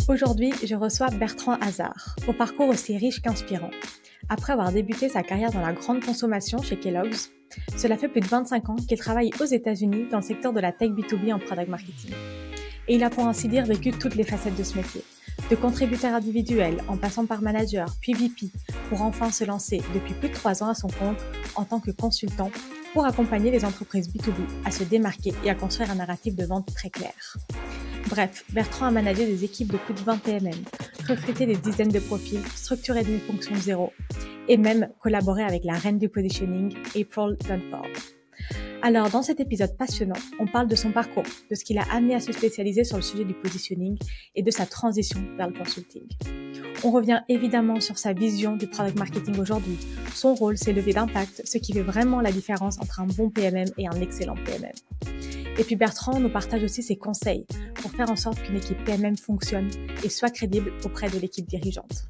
Aujourd'hui, je reçois Bertrand Hazard, au parcours aussi riche qu'inspirant. Après avoir débuté sa carrière dans la grande consommation chez Kellogg's, cela fait plus de 25 ans qu'il travaille aux États-Unis dans le secteur de la tech B2B en product marketing. Et il a pour ainsi dire vécu toutes les facettes de ce métier, de contributeur individuel en passant par manager puis VP, pour enfin se lancer depuis plus de 3 ans à son compte en tant que consultant pour accompagner les entreprises B2B à se démarquer et à construire un narratif de vente très clair. Bref, Bertrand a managé des équipes de plus de 20 PMM, recruté des dizaines de profils, structuré des fonctions de zéro et même collaboré avec la reine du positioning, April Dunford. Alors, dans cet épisode passionnant, on parle de son parcours, de ce qui l'a amené à se spécialiser sur le sujet du positioning et de sa transition vers le consulting. On revient évidemment sur sa vision du product marketing aujourd'hui, son rôle, ses leviers d'impact, ce qui fait vraiment la différence entre un bon PMM et un excellent PMM. Et puis Bertrand nous partage aussi ses conseils pour faire en sorte qu'une équipe PMM fonctionne et soit crédible auprès de l'équipe dirigeante.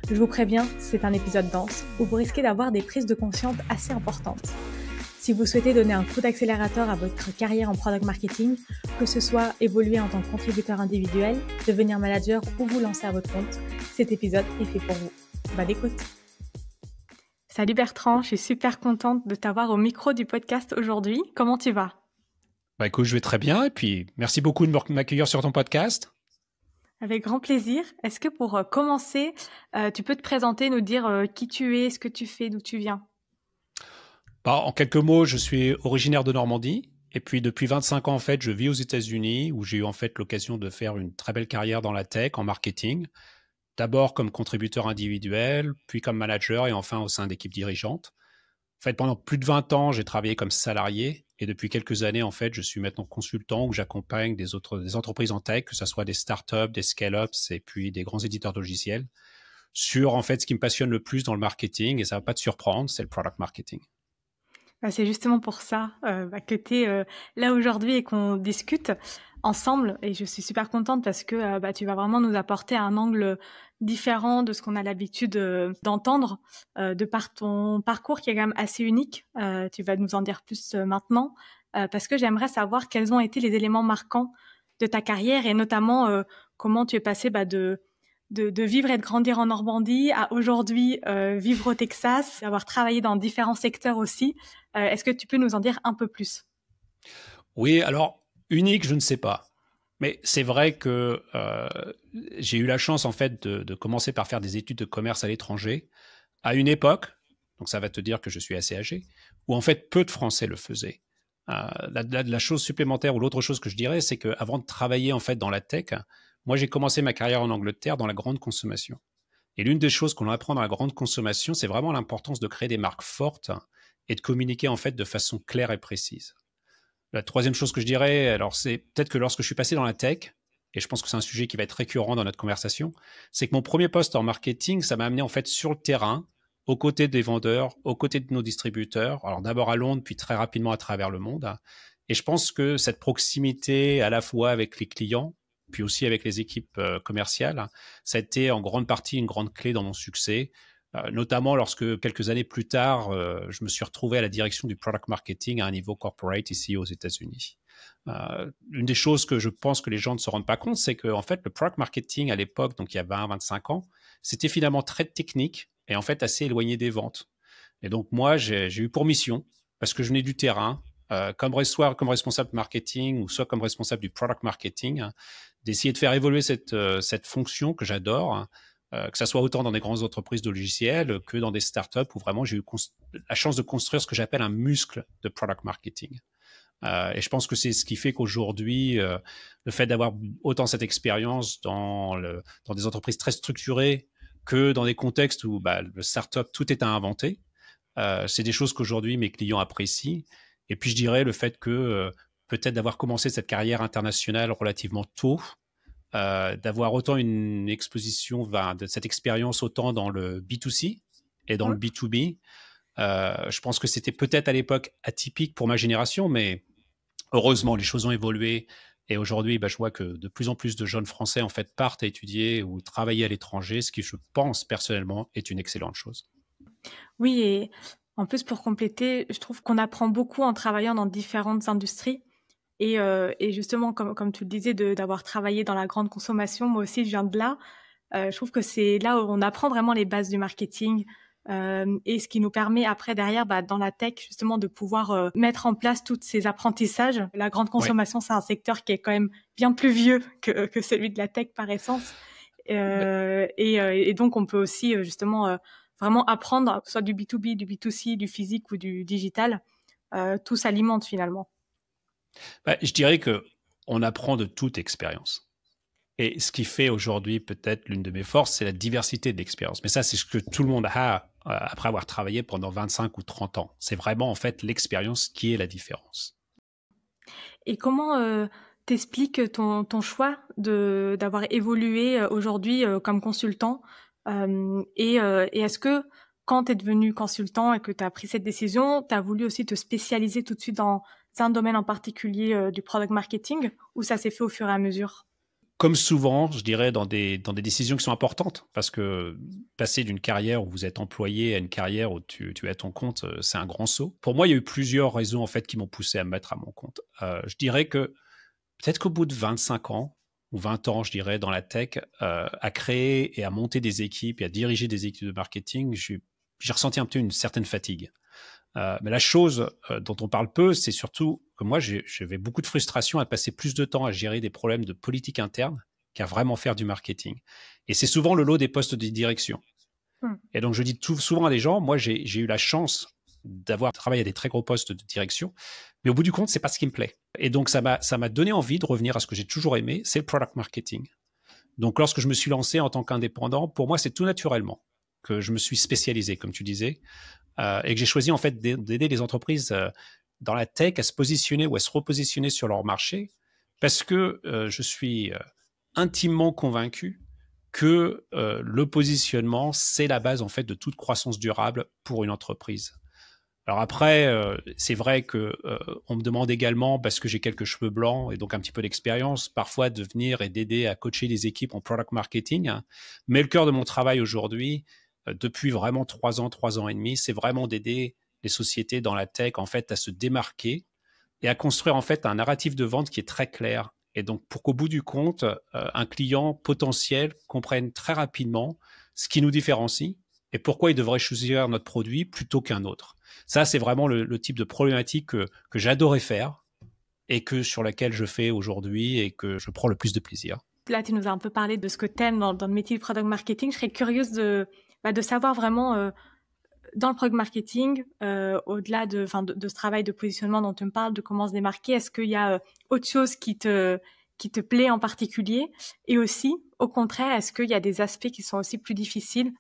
Je vous préviens, c'est un épisode dense où vous risquez d'avoir des prises de conscience assez importantes. Si vous souhaitez donner un coup d'accélérateur à votre carrière en product marketing, que ce soit évoluer en tant que contributeur individuel, devenir manager ou vous lancer à votre compte, cet épisode est fait pour vous. Bonne écoute. Salut Bertrand, je suis super contente de t'avoir au micro du podcast aujourd'hui. Comment tu vas ? Écoute, je vais très bien et puis merci beaucoup de m'accueillir sur ton podcast. Avec grand plaisir. Est-ce que pour commencer, tu peux te présenter, nous dire qui tu es, ce que tu fais, d'où tu viens ? En quelques mots, je suis originaire de Normandie et puis depuis 25 ans, en fait, je vis aux États-Unis où j'ai eu en fait l'occasion de faire une très belle carrière dans la tech, en marketing. D'abord comme contributeur individuel, puis comme manager et enfin au sein d'équipes dirigeantes. En fait, pendant plus de 20 ans, j'ai travaillé comme salarié et depuis quelques années, en fait, je suis maintenant consultant où j'accompagne des entreprises en tech, que ce soit des startups, des scale-ups et puis des grands éditeurs de logiciels sur, en fait, ce qui me passionne le plus dans le marketing et ça va pas te surprendre, c'est le product marketing. C'est justement pour ça que tu es là aujourd'hui et qu'on discute ensemble. Et je suis super contente parce que tu vas vraiment nous apporter un angle différent de ce qu'on a l'habitude d'entendre de par ton parcours qui est quand même assez unique. Tu vas nous en dire plus maintenant parce que j'aimerais savoir quels ont été les éléments marquants de ta carrière et notamment comment tu es passé de vivre et de grandir en Normandie à aujourd'hui vivre au Texas, avoir travaillé dans différents secteurs aussi. Est-ce que tu peux nous en dire un peu plus ? Oui, alors, unique, je ne sais pas. Mais c'est vrai que j'ai eu la chance, en fait, de commencer par faire des études de commerce à l'étranger à une époque, donc ça va te dire que je suis assez âgé, où en fait, peu de Français le faisaient. La chose supplémentaire ou l'autre chose que je dirais, c'est qu'avant de travailler, en fait, dans la tech, moi, j'ai commencé ma carrière en Angleterre dans la grande consommation. Et l'une des choses qu'on apprend dans la grande consommation, c'est vraiment l'importance de créer des marques fortes et de communiquer, en fait, de façon claire et précise. La troisième chose que je dirais, alors c'est peut-être que lorsque je suis passé dans la tech, et je pense que c'est un sujet qui va être récurrent dans notre conversation, c'est que mon premier poste en marketing, ça m'a amené en fait sur le terrain, aux côtés des vendeurs, aux côtés de nos distributeurs, alors d'abord à Londres, puis très rapidement à travers le monde. Et je pense que cette proximité à la fois avec les clients, puis aussi avec les équipes commerciales, ça a été en grande partie une grande clé dans mon succès. Notamment lorsque quelques années plus tard, je me suis retrouvé à la direction du product marketing à un niveau corporate ici aux États-Unis. Une des choses que je pense que les gens ne se rendent pas compte, c'est que en fait, le product marketing à l'époque, donc il y a 20-25 ans, c'était finalement très technique et en fait assez éloigné des ventes. Et donc moi, j'ai eu pour mission, parce que je venais du terrain, soit comme responsable marketing ou soit comme responsable du product marketing, d'essayer de faire évoluer cette fonction que j'adore, que ça soit autant dans des grandes entreprises de logiciels que dans des startups où vraiment j'ai eu la chance de construire ce que j'appelle un muscle de product marketing. Et je pense que c'est ce qui fait qu'aujourd'hui, le fait d'avoir autant cette expérience dans des entreprises très structurées que dans des contextes où le startup, tout est à inventer, c'est des choses qu'aujourd'hui mes clients apprécient. Et puis je dirais le fait que peut-être d'avoir commencé cette carrière internationale relativement tôt, d'avoir autant une exposition de cette expérience autant dans le B2C et dans le B2B. Je pense que c'était peut-être à l'époque atypique pour ma génération, mais heureusement, les choses ont évolué. Et aujourd'hui, je vois que de plus en plus de jeunes Français en fait partent à étudier ou travailler à l'étranger, ce qui, je pense personnellement, est une excellente chose. Oui, et en plus, pour compléter, je trouve qu'on apprend beaucoup en travaillant dans différentes industries. Et justement, comme tu le disais, d'avoir travaillé dans la grande consommation, moi aussi, je viens de là. Je trouve que c'est là où on apprend vraiment les bases du marketing. Et ce qui nous permet après derrière dans la tech justement de pouvoir mettre en place tous ces apprentissages. La grande Ouais. consommation, c'est un secteur qui est quand même bien plus vieux que celui de la tech par essence. Et donc on peut aussi justement vraiment apprendre, soit du B2B, du B2C, du physique ou du digital. Tout s'alimente finalement. Je dirais que on apprend de toute expérience. Et ce qui fait aujourd'hui peut-être l'une de mes forces, c'est la diversité de l'expérience. Mais ça, c'est ce que tout le monde a après avoir travaillé pendant 25 ou 30 ans. C'est vraiment en fait l'expérience qui est la différence. Et comment t'expliques ton choix d'avoir évolué aujourd'hui comme consultant et est-ce que quand tu es devenu consultant et que tu as pris cette décision, tu as voulu aussi te spécialiser tout de suite dans un domaine en particulier du product marketing ou ça s'est fait au fur et à mesure? Comme souvent, je dirais, dans des décisions qui sont importantes, parce que passer d'une carrière où vous êtes employé à une carrière où tu es à ton compte, c'est un grand saut. Pour moi, il y a eu plusieurs raisons en fait qui m'ont poussé à me mettre à mon compte. Je dirais que peut-être qu'au bout de 25 ans, ou 20 ans, je dirais, dans la tech, à créer et à monter des équipes et à diriger des équipes de marketing, j'ai ressenti un peu une certaine fatigue. Mais la chose dont on parle peu, c'est surtout que moi, j'avais beaucoup de frustration à passer plus de temps à gérer des problèmes de politique interne qu'à vraiment faire du marketing. Et c'est souvent le lot des postes de direction. Et donc, je dis souvent à des gens, moi, j'ai eu la chance d'avoir travaillé à des très gros postes de direction, mais au bout du compte, c'est pas ce qui me plaît. Et donc, ça m'a donné envie de revenir à ce que j'ai toujours aimé, c'est le product marketing. Donc, lorsque je me suis lancé en tant qu'indépendant, pour moi, c'est tout naturellement que je me suis spécialisé, comme tu disais, et que j'ai choisi en fait d'aider les entreprises dans la tech à se positionner ou à se repositionner sur leur marché, parce que je suis intimement convaincu que le positionnement, c'est la base en fait de toute croissance durable pour une entreprise. Alors après, c'est vrai que on me demande également, parce que j'ai quelques cheveux blancs et donc un petit peu d'expérience, parfois de venir et d'aider à coacher les équipes en product marketing. Hein. Mais le cœur de mon travail aujourd'hui, depuis vraiment 3 ans et demi, c'est vraiment d'aider les sociétés dans la tech en fait à se démarquer et à construire en fait un narratif de vente qui est très clair. Et donc pour qu'au bout du compte, un client potentiel comprenne très rapidement ce qui nous différencie et pourquoi il devrait choisir notre produit plutôt qu'un autre. Ça, c'est vraiment le type de problématique que j'adorais faire et sur laquelle je fais aujourd'hui et que je prends le plus de plaisir. Là, tu nous as un peu parlé de ce que tu aimes dans le métier du product marketing. Je serais curieuse de savoir vraiment dans le product marketing, au-delà de ce travail de positionnement dont tu me parles, de comment se démarquer, est-ce qu'il y a autre chose qui te plaît en particulier? Et aussi, au contraire, est-ce qu'il y a des aspects qui sont aussi plus difficiles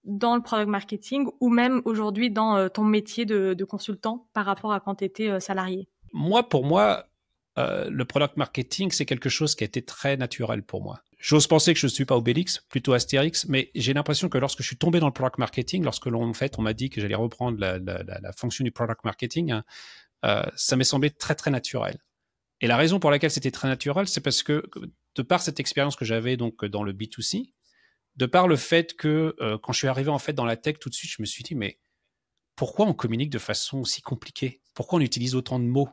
dans le product marketing ou même aujourd'hui dans ton métier de consultant par rapport à quand tu étais salarié? Pour moi, le product marketing, c'est quelque chose qui a été très naturel pour moi. J'ose penser que je ne suis pas Obélix, plutôt Astérix, mais j'ai l'impression que lorsque je suis tombé dans le product marketing, lorsque on m'a dit que j'allais reprendre la fonction du product marketing, ça m'est semblé très, très naturel. Et la raison pour laquelle c'était très naturel, c'est parce que de par cette expérience que j'avais donc dans le B2C, de par le fait que quand je suis arrivé en fait dans la tech, tout de suite, je me suis dit, mais pourquoi on communique de façon aussi compliquée? Pourquoi on utilise autant de mots?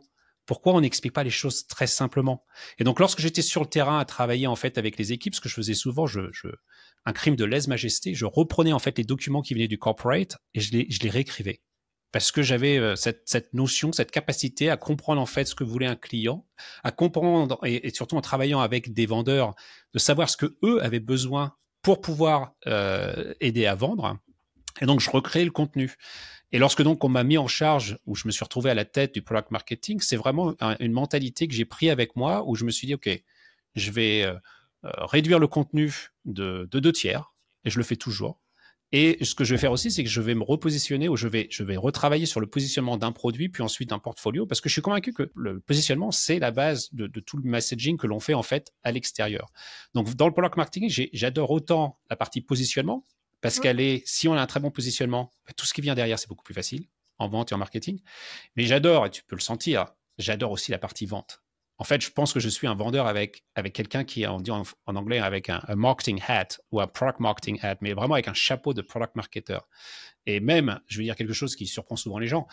Pourquoi on n'explique pas les choses très simplement? Et donc, lorsque j'étais sur le terrain à travailler en fait avec les équipes, ce que je faisais souvent, un crime de lèse-majesté, je reprenais en fait les documents qui venaient du corporate et je les réécrivais. Parce que j'avais cette notion, cette capacité à comprendre en fait ce que voulait un client, à comprendre et surtout en travaillant avec des vendeurs, de savoir ce que eux avaient besoin pour pouvoir aider à vendre. Et donc, je recréais le contenu. Et lorsque donc on m'a mis en charge, où je me suis retrouvé à la tête du product marketing, c'est vraiment une mentalité que j'ai pris avec moi, où je me suis dit, OK, je vais réduire le contenu de 2/3, et je le fais toujours. Et ce que je vais faire aussi, c'est que je vais me repositionner, ou je vais retravailler sur le positionnement d'un produit, puis ensuite d'un portfolio, parce que je suis convaincu que le positionnement, c'est la base de tout le messaging que l'on fait en fait à l'extérieur. Donc dans le product marketing, j'adore autant la partie positionnement, parce si on a un très bon positionnement, tout ce qui vient derrière, c'est beaucoup plus facile en vente et en marketing. Mais j'adore, et tu peux le sentir, j'adore aussi la partie vente. En fait, je pense que je suis un vendeur avec quelqu'un qui, on dit en anglais, avec un marketing hat ou un product marketing hat, mais vraiment avec un chapeau de product marketer. Et même, je vais dire quelque chose qui surprend souvent les gens,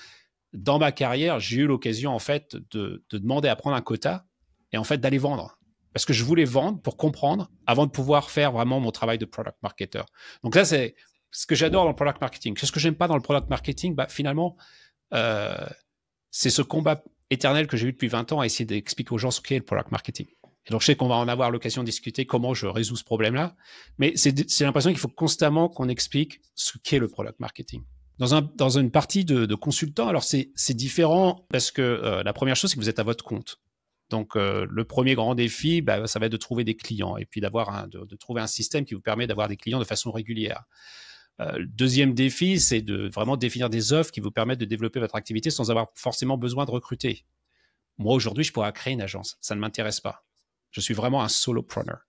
dans ma carrière, j'ai eu l'occasion en fait de demander à prendre un quota et en fait d'aller vendre. Parce que je voulais vendre pour comprendre avant de pouvoir faire vraiment mon travail de product marketer. Donc ça, c'est ce que j'adore dans le product marketing. Qu'est-ce que j'aime pas dans le product marketing? Finalement, c'est ce combat éternel que j'ai eu depuis 20 ans à essayer d'expliquer aux gens ce qu'est le product marketing. Et donc, je sais qu'on va en avoir l'occasion de discuter comment je résous ce problème-là, mais c'est l'impression qu'il faut constamment qu'on explique ce qu'est le product marketing. Dans une partie de consultant, alors c'est différent parce que la première chose, c'est que vous êtes à votre compte. Donc, le premier grand défi, ça va être de trouver des clients et puis de trouver un système qui vous permet d'avoir des clients de façon régulière. Le deuxième défi, c'est de vraiment définir des offres qui vous permettent de développer votre activité sans avoir forcément besoin de recruter. Moi, aujourd'hui, je pourrais créer une agence. Ça ne m'intéresse pas. Je suis vraiment un solopreneur.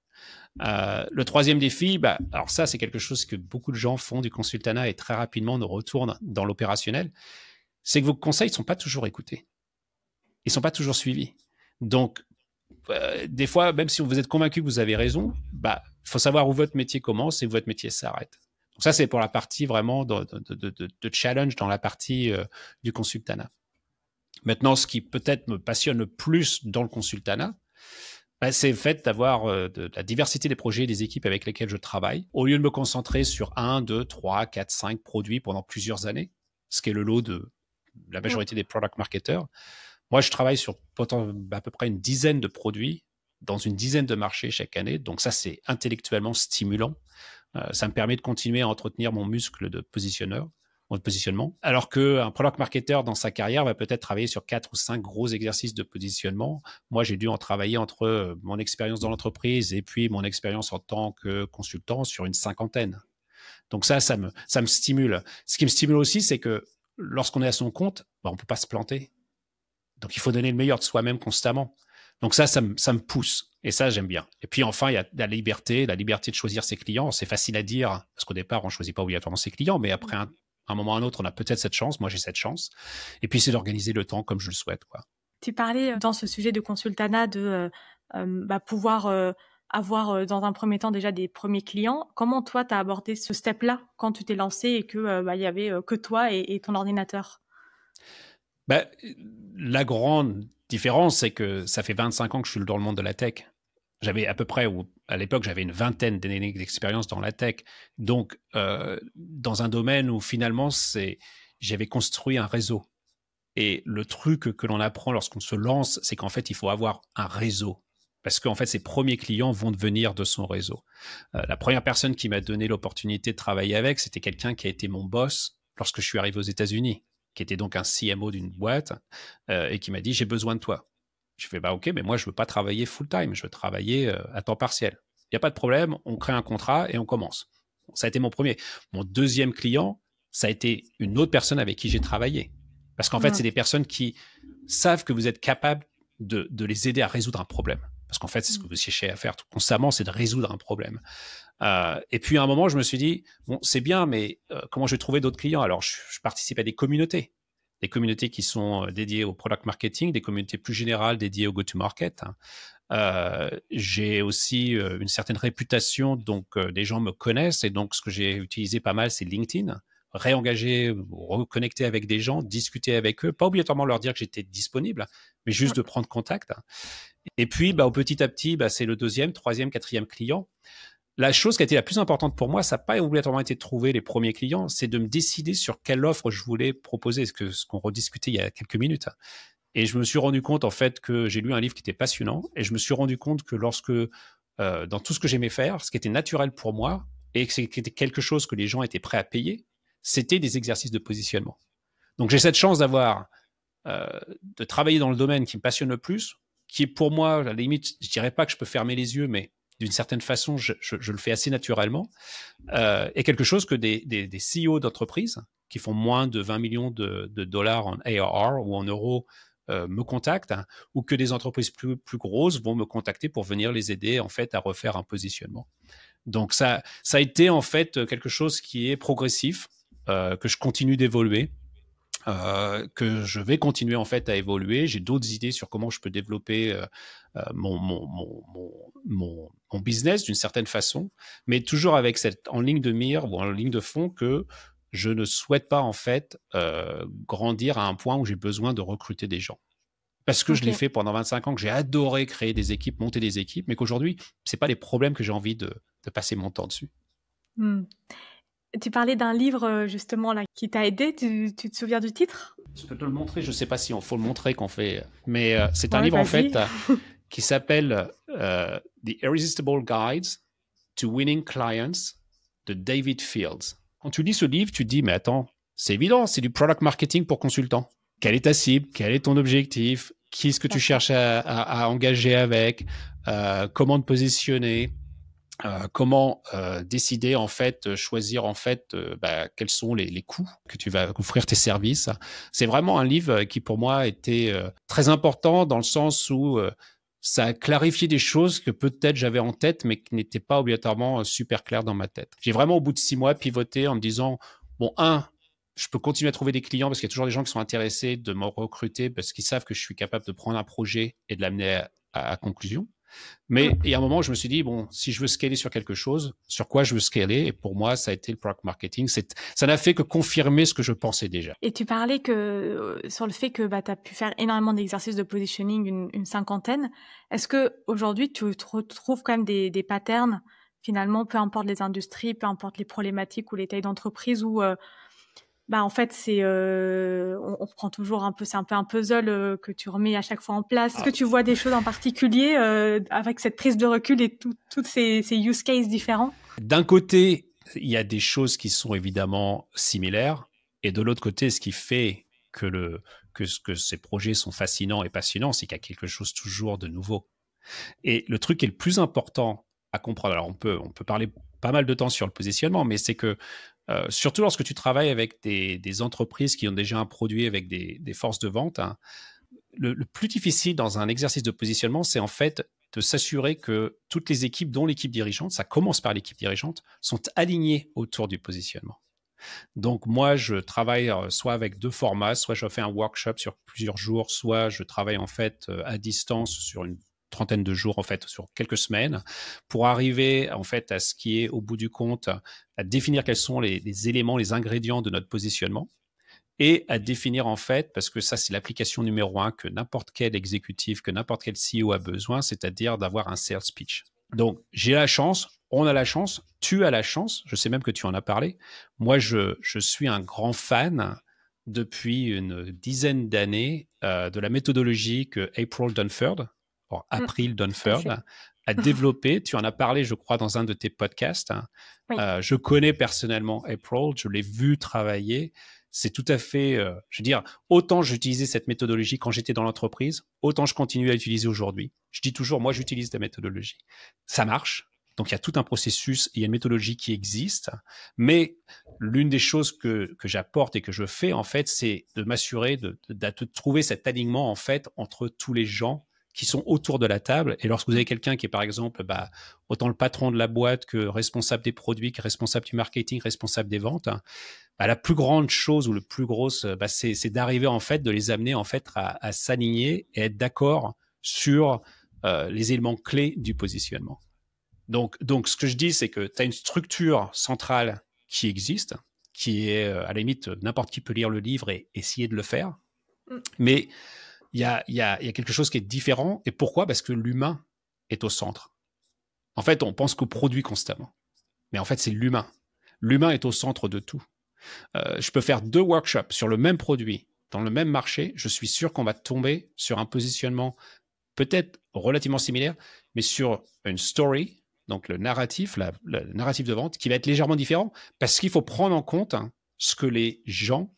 Le troisième défi, alors ça, c'est quelque chose que beaucoup de gens font du consultanat et très rapidement nous retournent dans l'opérationnel. C'est que vos conseils ne sont pas toujours écoutés. Ils ne sont pas toujours suivis. Donc, des fois, même si vous êtes convaincu que vous avez raison, faut savoir où votre métier commence et où votre métier s'arrête. Donc ça, c'est pour la partie vraiment de challenge dans la partie du consultanat. Maintenant, ce qui peut-être me passionne le plus dans le consultanat, c'est le fait d'avoir de la diversité des projets et des équipes avec lesquelles je travaille. Au lieu de me concentrer sur 1, 2, 3, 4, 5 produits pendant plusieurs années, ce qui est le lot de la majorité des product marketers, moi, je travaille sur à peu près une dizaine de produits dans une dizaine de marchés chaque année. Donc ça, c'est intellectuellement stimulant. Ça me permet de continuer à entretenir mon muscle de positionnement. Alors qu'un product marketer dans sa carrière va peut-être travailler sur 4 ou 5 gros exercices de positionnement. Moi, j'ai dû en travailler entre mon expérience dans l'entreprise et puis mon expérience en tant que consultant sur une cinquantaine. Donc ça me stimule. Ce qui me stimule aussi, c'est que lorsqu'on est à son compte, on ne peut pas se planter. Donc, il faut donner le meilleur de soi-même constamment. Donc ça me pousse. Et ça, j'aime bien. Et puis enfin, il y a la liberté de choisir ses clients. C'est facile à dire, parce qu'au départ, on ne choisit pas obligatoirement ses clients, mais après, un moment ou un autre, on a peut-être cette chance. Moi, j'ai cette chance. Et puis, c'est d'organiser le temps comme je le souhaite, quoi. Tu parlais dans ce sujet de consultanat de pouvoir avoir dans un premier temps déjà des premiers clients. Comment toi, tu as abordé ce step-là quand tu t'es lancé et que y avait que toi et ton ordinateur? La grande différence, c'est que ça fait 25 ans que je suis dans le monde de la tech. J'avais à peu près, à l'époque, j'avais une vingtaine d'années d'expérience dans la tech. Donc, dans un domaine où finalement, j'avais construit un réseau. Et le truc que l'on apprend lorsqu'on se lance, c'est qu'en fait, il faut avoir un réseau. Parce qu'en fait, ses premiers clients vont devenir de son réseau. La première personne qui m'a donné l'opportunité de travailler avec, c'était quelqu'un qui a été mon boss lorsque je suis arrivé aux États-Unis, qui était donc un CMO d'une boîte, et qui m'a dit « j'ai besoin de toi ». Je fais « ok, mais moi je veux pas travailler full-time, je veux travailler à temps partiel ». Il n'y a pas de problème, on crée un contrat et on commence. Ça a été mon premier. Mon deuxième client, ça a été une autre personne avec qui j'ai travaillé. Parce qu'en fait, c'est des personnes qui savent que vous êtes capable de les aider à résoudre un problème. Parce qu'en fait, c'est ce que vous cherchez à faire tout constamment, c'est de résoudre un problème. Et puis à un moment, je me suis dit, bon, c'est bien, mais comment je vais trouver d'autres clients? Alors, je participe à des communautés qui sont dédiées au product marketing, des communautés plus générales dédiées au go-to-market. J'ai aussi une certaine réputation, donc des gens me connaissent, et donc ce que j'ai utilisé pas mal, c'est LinkedIn. Réengager, reconnecter avec des gens, discuter avec eux, pas obligatoirement leur dire que j'étais disponible, mais juste de prendre contact. Et puis, petit à petit, c'est le deuxième, troisième, quatrième client. La chose qui a été la plus importante pour moi, ça n'a pas obligatoirement été de trouver les premiers clients, c'est de me décider sur quelle offre je voulais proposer, ce qu'on rediscutait il y a quelques minutes. Et je me suis rendu compte, en fait, que j'ai lu un livre qui était passionnant, et je me suis rendu compte que dans tout ce que j'aimais faire, ce qui était naturel pour moi, et que c'était quelque chose que les gens étaient prêts à payer, c'était des exercices de positionnement. Donc, j'ai cette chance de travailler dans le domaine qui me passionne le plus, qui est pour moi, à la limite, je dirais pas que je peux fermer les yeux, mais d'une certaine façon, je le fais assez naturellement, et quelque chose que des CEO d'entreprises qui font moins de 20 millions de dollars en ARR ou en euros me contactent, ou que des entreprises plus grosses vont me contacter pour venir les aider en fait à refaire un positionnement. Donc ça a été en fait quelque chose qui est progressif, que je continue d'évoluer. Que je vais continuer en fait à évoluer. J'ai d'autres idées sur comment je peux développer mon business d'une certaine façon, mais toujours avec en ligne de mire ou en ligne de fond que je ne souhaite pas en fait grandir à un point où j'ai besoin de recruter des gens. parce que je l'ai Ok. fait pendant 25 ans, que j'ai adoré créer des équipes, monter des équipes, mais qu'aujourd'hui, c'est pas les problèmes que j'ai envie de passer mon temps dessus. Hmm. Tu parlais d'un livre justement là qui t'a aidé. Tu te souviens du titre? Je peux te le montrer, je sais pas si on faut le montrer qu'on fait, mais c'est un Ouais, livre en vas-y. fait qui s'appelle The Irresistible Guides to Winning Clients de David Fields. Quand tu lis ce livre, tu te dis, mais attends, c'est évident, c'est du product marketing pour consultants. Quelle est ta cible? Quel est ton objectif? Qui est-ce que tu D'accord. cherches à engager avec? Comment te positionner? Comment décider en fait, choisir en fait quels sont les coûts que tu vas offrir tes services. C'est vraiment un livre qui pour moi était très important dans le sens où ça a clarifié des choses que peut-être j'avais en tête mais qui n'étaient pas obligatoirement super claires dans ma tête. J'ai vraiment au bout de 6 mois pivoté en me disant bon, je peux continuer à trouver des clients parce qu'il y a toujours des gens qui sont intéressés de me recruter parce qu'ils savent que je suis capable de prendre un projet et de l'amener à conclusion. Mais il y a un moment où je me suis dit, bon, si je veux scaler sur quelque chose, sur quoi je veux scaler? Et pour moi, ça a été le product marketing. Ça n'a fait que confirmer ce que je pensais déjà. Et tu parlais sur le fait que tu as pu faire énormément d'exercices de positioning, une cinquantaine. Est-ce que aujourd'hui tu retrouves quand même des patterns finalement, peu importe les industries, peu importe les problématiques ou les tailles d'entreprise, où en fait on reprend toujours un peu, c'est un peu un puzzle que tu remets à chaque fois en place. Est-ce que tu vois des choses en particulier avec cette prise de recul et toutes ces use cases différents? D'un côté, il y a des choses qui sont évidemment similaires. Et de l'autre côté, ce qui fait que ces projets sont fascinants et passionnants, c'est qu'il y a quelque chose toujours de nouveau. Et le truc qui est le plus important à comprendre, alors on peut parler pas mal de temps sur le positionnement, mais c'est que surtout lorsque tu travailles avec des entreprises qui ont déjà un produit avec des forces de vente, hein, le plus difficile dans un exercice de positionnement, c'est en fait de s'assurer que toutes les équipes, dont l'équipe dirigeante, ça commence par l'équipe dirigeante, sont alignées autour du positionnement. Donc moi, je travaille soit avec 2 formats, soit je fais un workshop sur plusieurs jours, soit je travaille en fait à distance sur une trentaine de jours, en fait, sur quelques semaines, pour arriver en fait à ce qui est, au bout du compte, à définir quels sont les éléments, les ingrédients de notre positionnement et à définir en fait, parce que ça c'est l'application numéro 1 que n'importe quel exécutif, que n'importe quel CEO a besoin, c'est-à-dire d'avoir un sales pitch. Donc j'ai la chance, on a la chance, tu as la chance, je sais même que tu en as parlé. Moi je suis un grand fan depuis une dizaine d'années de la méthodologie que April Dunford, April Tout à fait. Dunford, a développée. Tu en as parlé, je crois, dans un de tes podcasts. Oui. Je connais personnellement April, je l'ai vu travailler. C'est tout à fait, je veux dire, autant j'utilisais cette méthodologie quand j'étais dans l'entreprise, autant je continue à l'utiliser aujourd'hui. Je dis toujours, moi, j'utilise la méthodologie. Ça marche. Donc, il y a tout un processus, il y a une méthodologie qui existe. Mais l'une des choses que j'apporte et que je fais, en fait, c'est de m'assurer de trouver cet alignement, en fait, entre tous les gens qui sont autour de la table. Et lorsque vous avez quelqu'un qui est, par exemple, autant le patron de la boîte que responsable des produits, que responsable du marketing, responsable des ventes, la plus grande chose ou le plus grosse, c'est d'arriver en fait, de les amener en fait à s'aligner et être d'accord sur les éléments clés du positionnement. Donc, ce que je dis, c'est que tu as une structure centrale qui existe, qui est à la limite, n'importe qui peut lire le livre et essayer de le faire. Mais il y a quelque chose qui est différent. Et pourquoi? Parce que l'humain est au centre. En fait, on pense qu'au produit constamment. Mais en fait, c'est l'humain. L'humain est au centre de tout. Je peux faire 2 workshops sur le même produit, dans le même marché. Je suis sûr qu'on va tomber sur un positionnement peut-être relativement similaire, mais sur une story, donc le narratif, le narratif de vente, qui va être légèrement différent parce qu'il faut prendre en compte ce que les gens,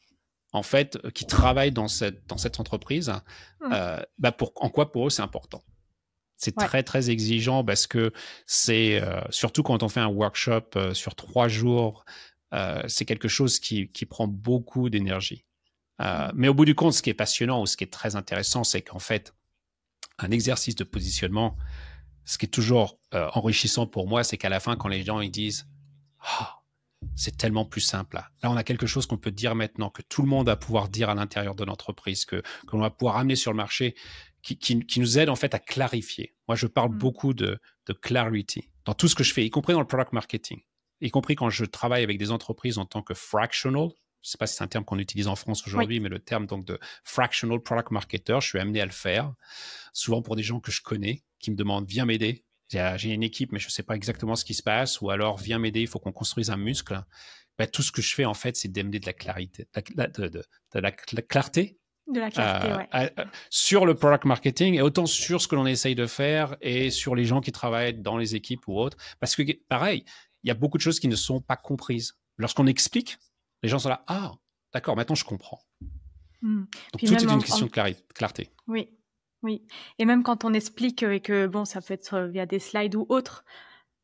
en fait, qui travaillent dans cette entreprise, en quoi pour eux c'est important. C'est Ouais. très, très exigeant parce que c'est, surtout quand on fait un workshop sur 3 jours, c'est quelque chose qui prend beaucoup d'énergie. Mais au bout du compte, ce qui est passionnant ou ce qui est très intéressant, c'est qu'en fait, un exercice de positionnement, ce qui est toujours enrichissant pour moi, c'est qu'à la fin, quand les gens ils disent oh, c'est tellement plus simple là. Là, on a quelque chose qu'on peut dire maintenant, que tout le monde va pouvoir dire à l'intérieur de l'entreprise, que l'on va pouvoir amener sur le marché, qui nous aide en fait à clarifier. Moi, je parle beaucoup de clarity dans tout ce que je fais, y compris dans le product marketing, y compris quand je travaille avec des entreprises en tant que fractional, Je ne sais pas si c'est un terme qu'on utilise en France aujourd'hui, Oui. mais le terme donc de fractional product marketer, je suis amené à le faire, souvent pour des gens que je connais, qui me demandent, viens m'aider. J'ai une équipe, mais je ne sais pas exactement ce qui se passe, ou alors, viens m'aider, il faut qu'on construise un muscle. Ben, tout ce que je fais, en fait, c'est d'amener de la clarté, de la clarté De la clarté, ouais. sur le product marketing et autant sur ce que l'on essaye de faire et sur les gens qui travaillent dans les équipes ou autres. Parce que, pareil, il y a beaucoup de choses qui ne sont pas comprises. Lorsqu'on explique, les gens sont là, ah, d'accord, maintenant je comprends. Donc, Puis tout est une question de clarté. Oui, oui. Et même quand on explique et que, bon, ça peut être via des slides ou autre,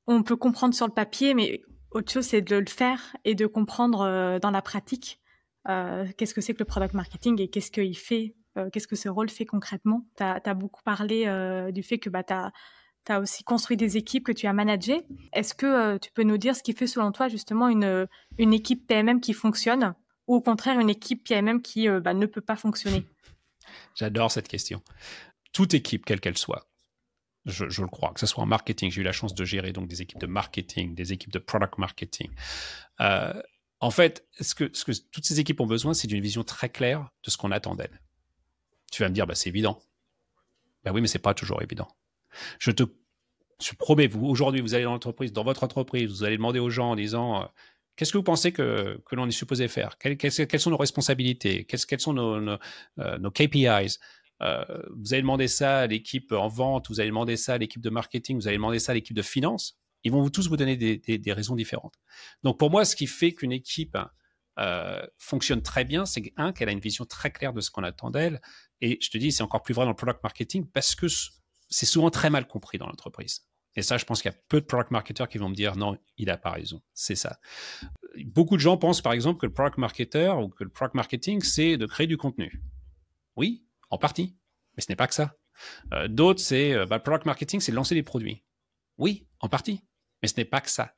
on peut comprendre sur le papier, mais autre chose, c'est de le faire et de comprendre dans la pratique qu'est-ce que c'est que le product marketing et qu'est-ce qu'il fait, qu'est-ce que ce rôle fait concrètement. Tu as beaucoup parlé du fait que tu as aussi construit des équipes que tu as managées. Est-ce que tu peux nous dire ce qui fait selon toi justement une équipe PMM qui fonctionne ou au contraire une équipe PMM qui ne peut pas fonctionner? J'adore cette question. Toute équipe, quelle qu'elle soit, je le crois, que ce soit en marketing, j'ai eu la chance de gérer donc des équipes de marketing, des équipes de product marketing. En fait, ce que toutes ces équipes ont besoin, c'est d'une vision très claire de ce qu'on attend d'elles. Tu vas me dire, bah, c'est évident. Ben oui, mais c'est pas toujours évident. Je promets, aujourd'hui, vous allez dans l'entreprise, dans votre entreprise, vous allez demander aux gens en disant, qu'est-ce que vous pensez que l'on est supposé faire? Quelles sont nos responsabilités? Quels sont nos KPIs? Vous allez demander ça à l'équipe en vente, vous allez demander ça à l'équipe de marketing, vous allez demander ça à l'équipe de finance. Ils vont tous vous donner des raisons différentes. Donc, pour moi, ce qui fait qu'une équipe fonctionne très bien, c'est qu'elle a une vision très claire de ce qu'on attend d'elle. Et je te dis, c'est encore plus vrai dans le product marketing parce que c'est souvent très mal compris dans l'entreprise. Et ça, je pense qu'il y a peu de product marketers qui vont me dire non, il n'a pas raison. C'est ça. Beaucoup de gens pensent, par exemple, que le product marketer ou que le product marketing, c'est de créer du contenu. Oui, en partie, mais ce n'est pas que ça. D'autres, c'est le product marketing, c'est de lancer des produits. Oui, en partie, mais ce n'est pas que ça.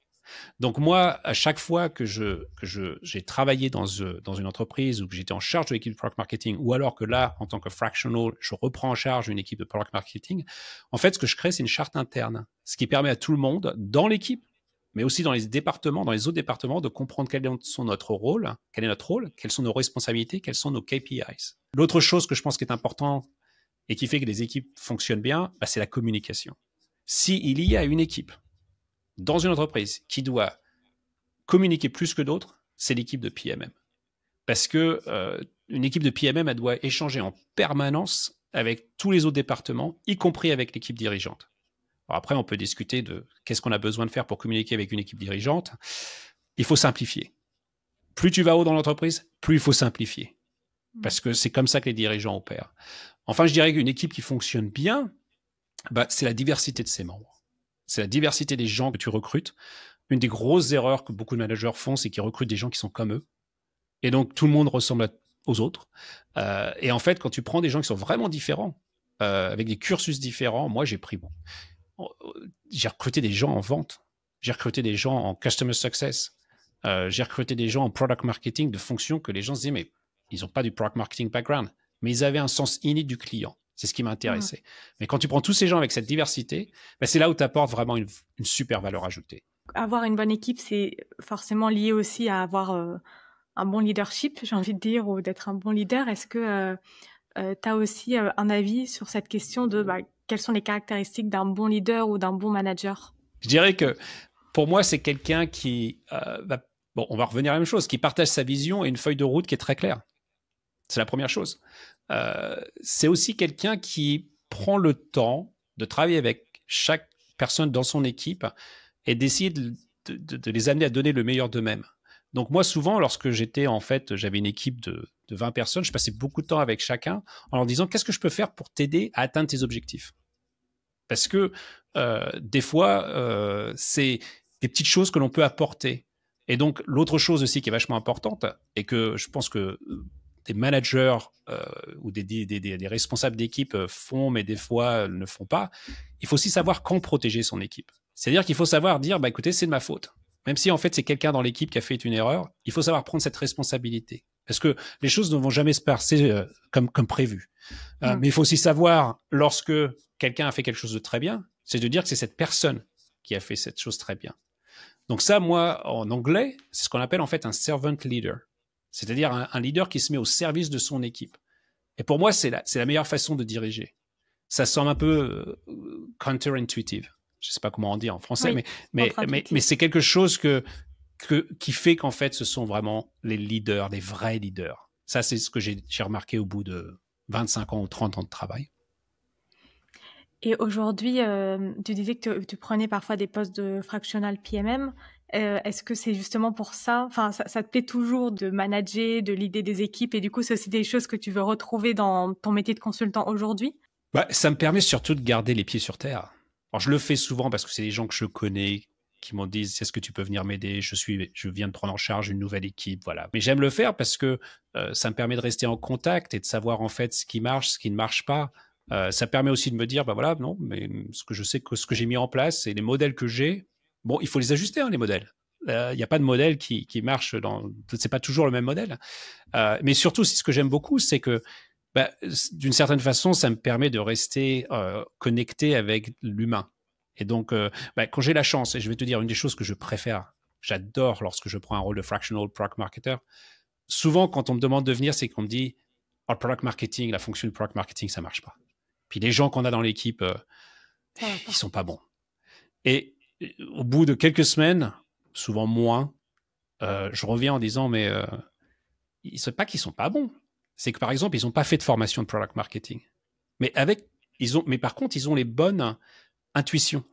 Donc moi, à chaque fois que j'ai travaillé dans une entreprise ou que j'étais en charge de l'équipe de product marketing, ou alors que là, en tant que fractional, je reprends en charge une équipe de product marketing, en fait, ce que je crée, c'est une charte interne, ce qui permet à tout le monde, dans l'équipe, mais aussi dans les départements, dans les autres départements, de comprendre quel est notre rôle, quelles sont nos responsabilités, quels sont nos KPIs. L'autre chose que je pense qui est important et qui fait que les équipes fonctionnent bien, c'est la communication. S'il y a une équipe dans une entreprise qui doit communiquer plus que d'autres, c'est l'équipe de PMM. Parce que une équipe de PMM, elle doit échanger en permanence avec tous les autres départements, y compris avec l'équipe dirigeante. Alors après, on peut discuter de qu'est-ce qu'on a besoin de faire pour communiquer avec une équipe dirigeante. Il faut simplifier. Plus tu vas haut dans l'entreprise, plus il faut simplifier. Parce que c'est comme ça que les dirigeants opèrent. Enfin, je dirais qu'une équipe qui fonctionne bien, c'est la diversité de ses membres. C'est la diversité des gens que tu recrutes. Une des grosses erreurs que beaucoup de managers font, c'est qu'ils recrutent des gens qui sont comme eux. Et donc, tout le monde ressemble aux autres. Et en fait, quand tu prends des gens qui sont vraiment différents, avec des cursus différents, moi, j'ai recruté des gens en vente. J'ai recruté des gens en customer success. J'ai recruté des gens en product marketing de fonctions que les gens se disaient, mais ils n'ont pas du product marketing background. Mais ils avaient un sens inné du client. C'est ce qui m'intéressait. Mais quand tu prends tous ces gens avec cette diversité, c'est là où tu apportes vraiment une super valeur ajoutée. Avoir une bonne équipe, c'est forcément lié aussi à avoir un bon leadership, j'ai envie de dire, ou d'être un bon leader. Est-ce que tu as aussi un avis sur cette question de quelles sont les caractéristiques d'un bon leader ou d'un bon manager? Je dirais que pour moi, c'est quelqu'un qui, on va revenir à la même chose, qui partage sa vision et une feuille de route qui est très claire. C'est la première chose. C'est aussi quelqu'un qui prend le temps de travailler avec chaque personne dans son équipe et d'essayer de les amener à donner le meilleur d'eux-mêmes. Donc moi, souvent, lorsque j'avais une équipe de 20 personnes, je passais beaucoup de temps avec chacun en leur disant « Qu'est-ce que je peux faire pour t'aider à atteindre tes objectifs ?» Parce que des fois, c'est des petites choses que l'on peut apporter. Et donc, l'autre chose aussi qui est vachement importante et que je pense que des managers ou des responsables d'équipe font, mais des fois ne font pas, il faut aussi savoir quand protéger son équipe. C'est-à-dire qu'il faut savoir dire, écoutez, c'est de ma faute. Même si en fait c'est quelqu'un dans l'équipe qui a fait une erreur, il faut savoir prendre cette responsabilité. Parce que les choses ne vont jamais se passer comme prévu. Mais il faut aussi savoir, lorsque quelqu'un a fait quelque chose de très bien, c'est de dire que c'est cette personne qui a fait cette chose très bien. Donc ça, moi, en anglais, c'est ce qu'on appelle en fait un servant leader. C'est-à-dire un leader qui se met au service de son équipe. Et pour moi, c'est la meilleure façon de diriger. Ça semble un peu counter-intuitive. Je ne sais pas comment on dit en français, Oui, mais c'est quelque chose qui fait qu'en fait, ce sont vraiment les leaders, les vrais leaders. Ça, c'est ce que j'ai remarqué au bout de 25 ans ou 30 ans de travail. Et aujourd'hui, tu disais que tu prenais parfois des postes de fractional PMM. Est-ce que c'est justement pour ça, enfin, ça te plaît toujours de manager, de leader des équipes, et du coup, c'est aussi des choses que tu veux retrouver dans ton métier de consultant aujourd'hui? Ça me permet surtout de garder les pieds sur terre. Alors, je le fais souvent parce que c'est des gens que je connais qui m'ont dit, est-ce que tu peux venir m'aider? Je viens de prendre en charge une nouvelle équipe, voilà. Mais j'aime le faire parce que ça me permet de rester en contact et de savoir en fait ce qui marche, ce qui ne marche pas. Ça permet aussi de me dire, voilà, non, mais ce que je sais que ce que j'ai mis en place et les modèles que j'ai, bon, il faut les ajuster, hein, les modèles. Il n'y a pas de modèle qui marche c'est pas toujours le même modèle. Mais surtout, ce que j'aime beaucoup, c'est que d'une certaine façon, ça me permet de rester connecté avec l'humain. Et donc, quand j'ai la chance, et je vais te dire une des choses que je préfère, j'adore lorsque je prends un rôle de fractional product marketer. Souvent, quand on me demande de venir, c'est qu'on me dit, le product marketing, la fonction du product marketing, ça marche pas. Puis les gens qu'on a dans l'équipe, ils sont pas bons. Et au bout de quelques semaines, souvent moins, je reviens en disant, mais c'est pas qu'ils sont pas bons. C'est que par exemple, ils n'ont pas fait de formation de product marketing. Mais par contre, ils ont les bonnes intuitions.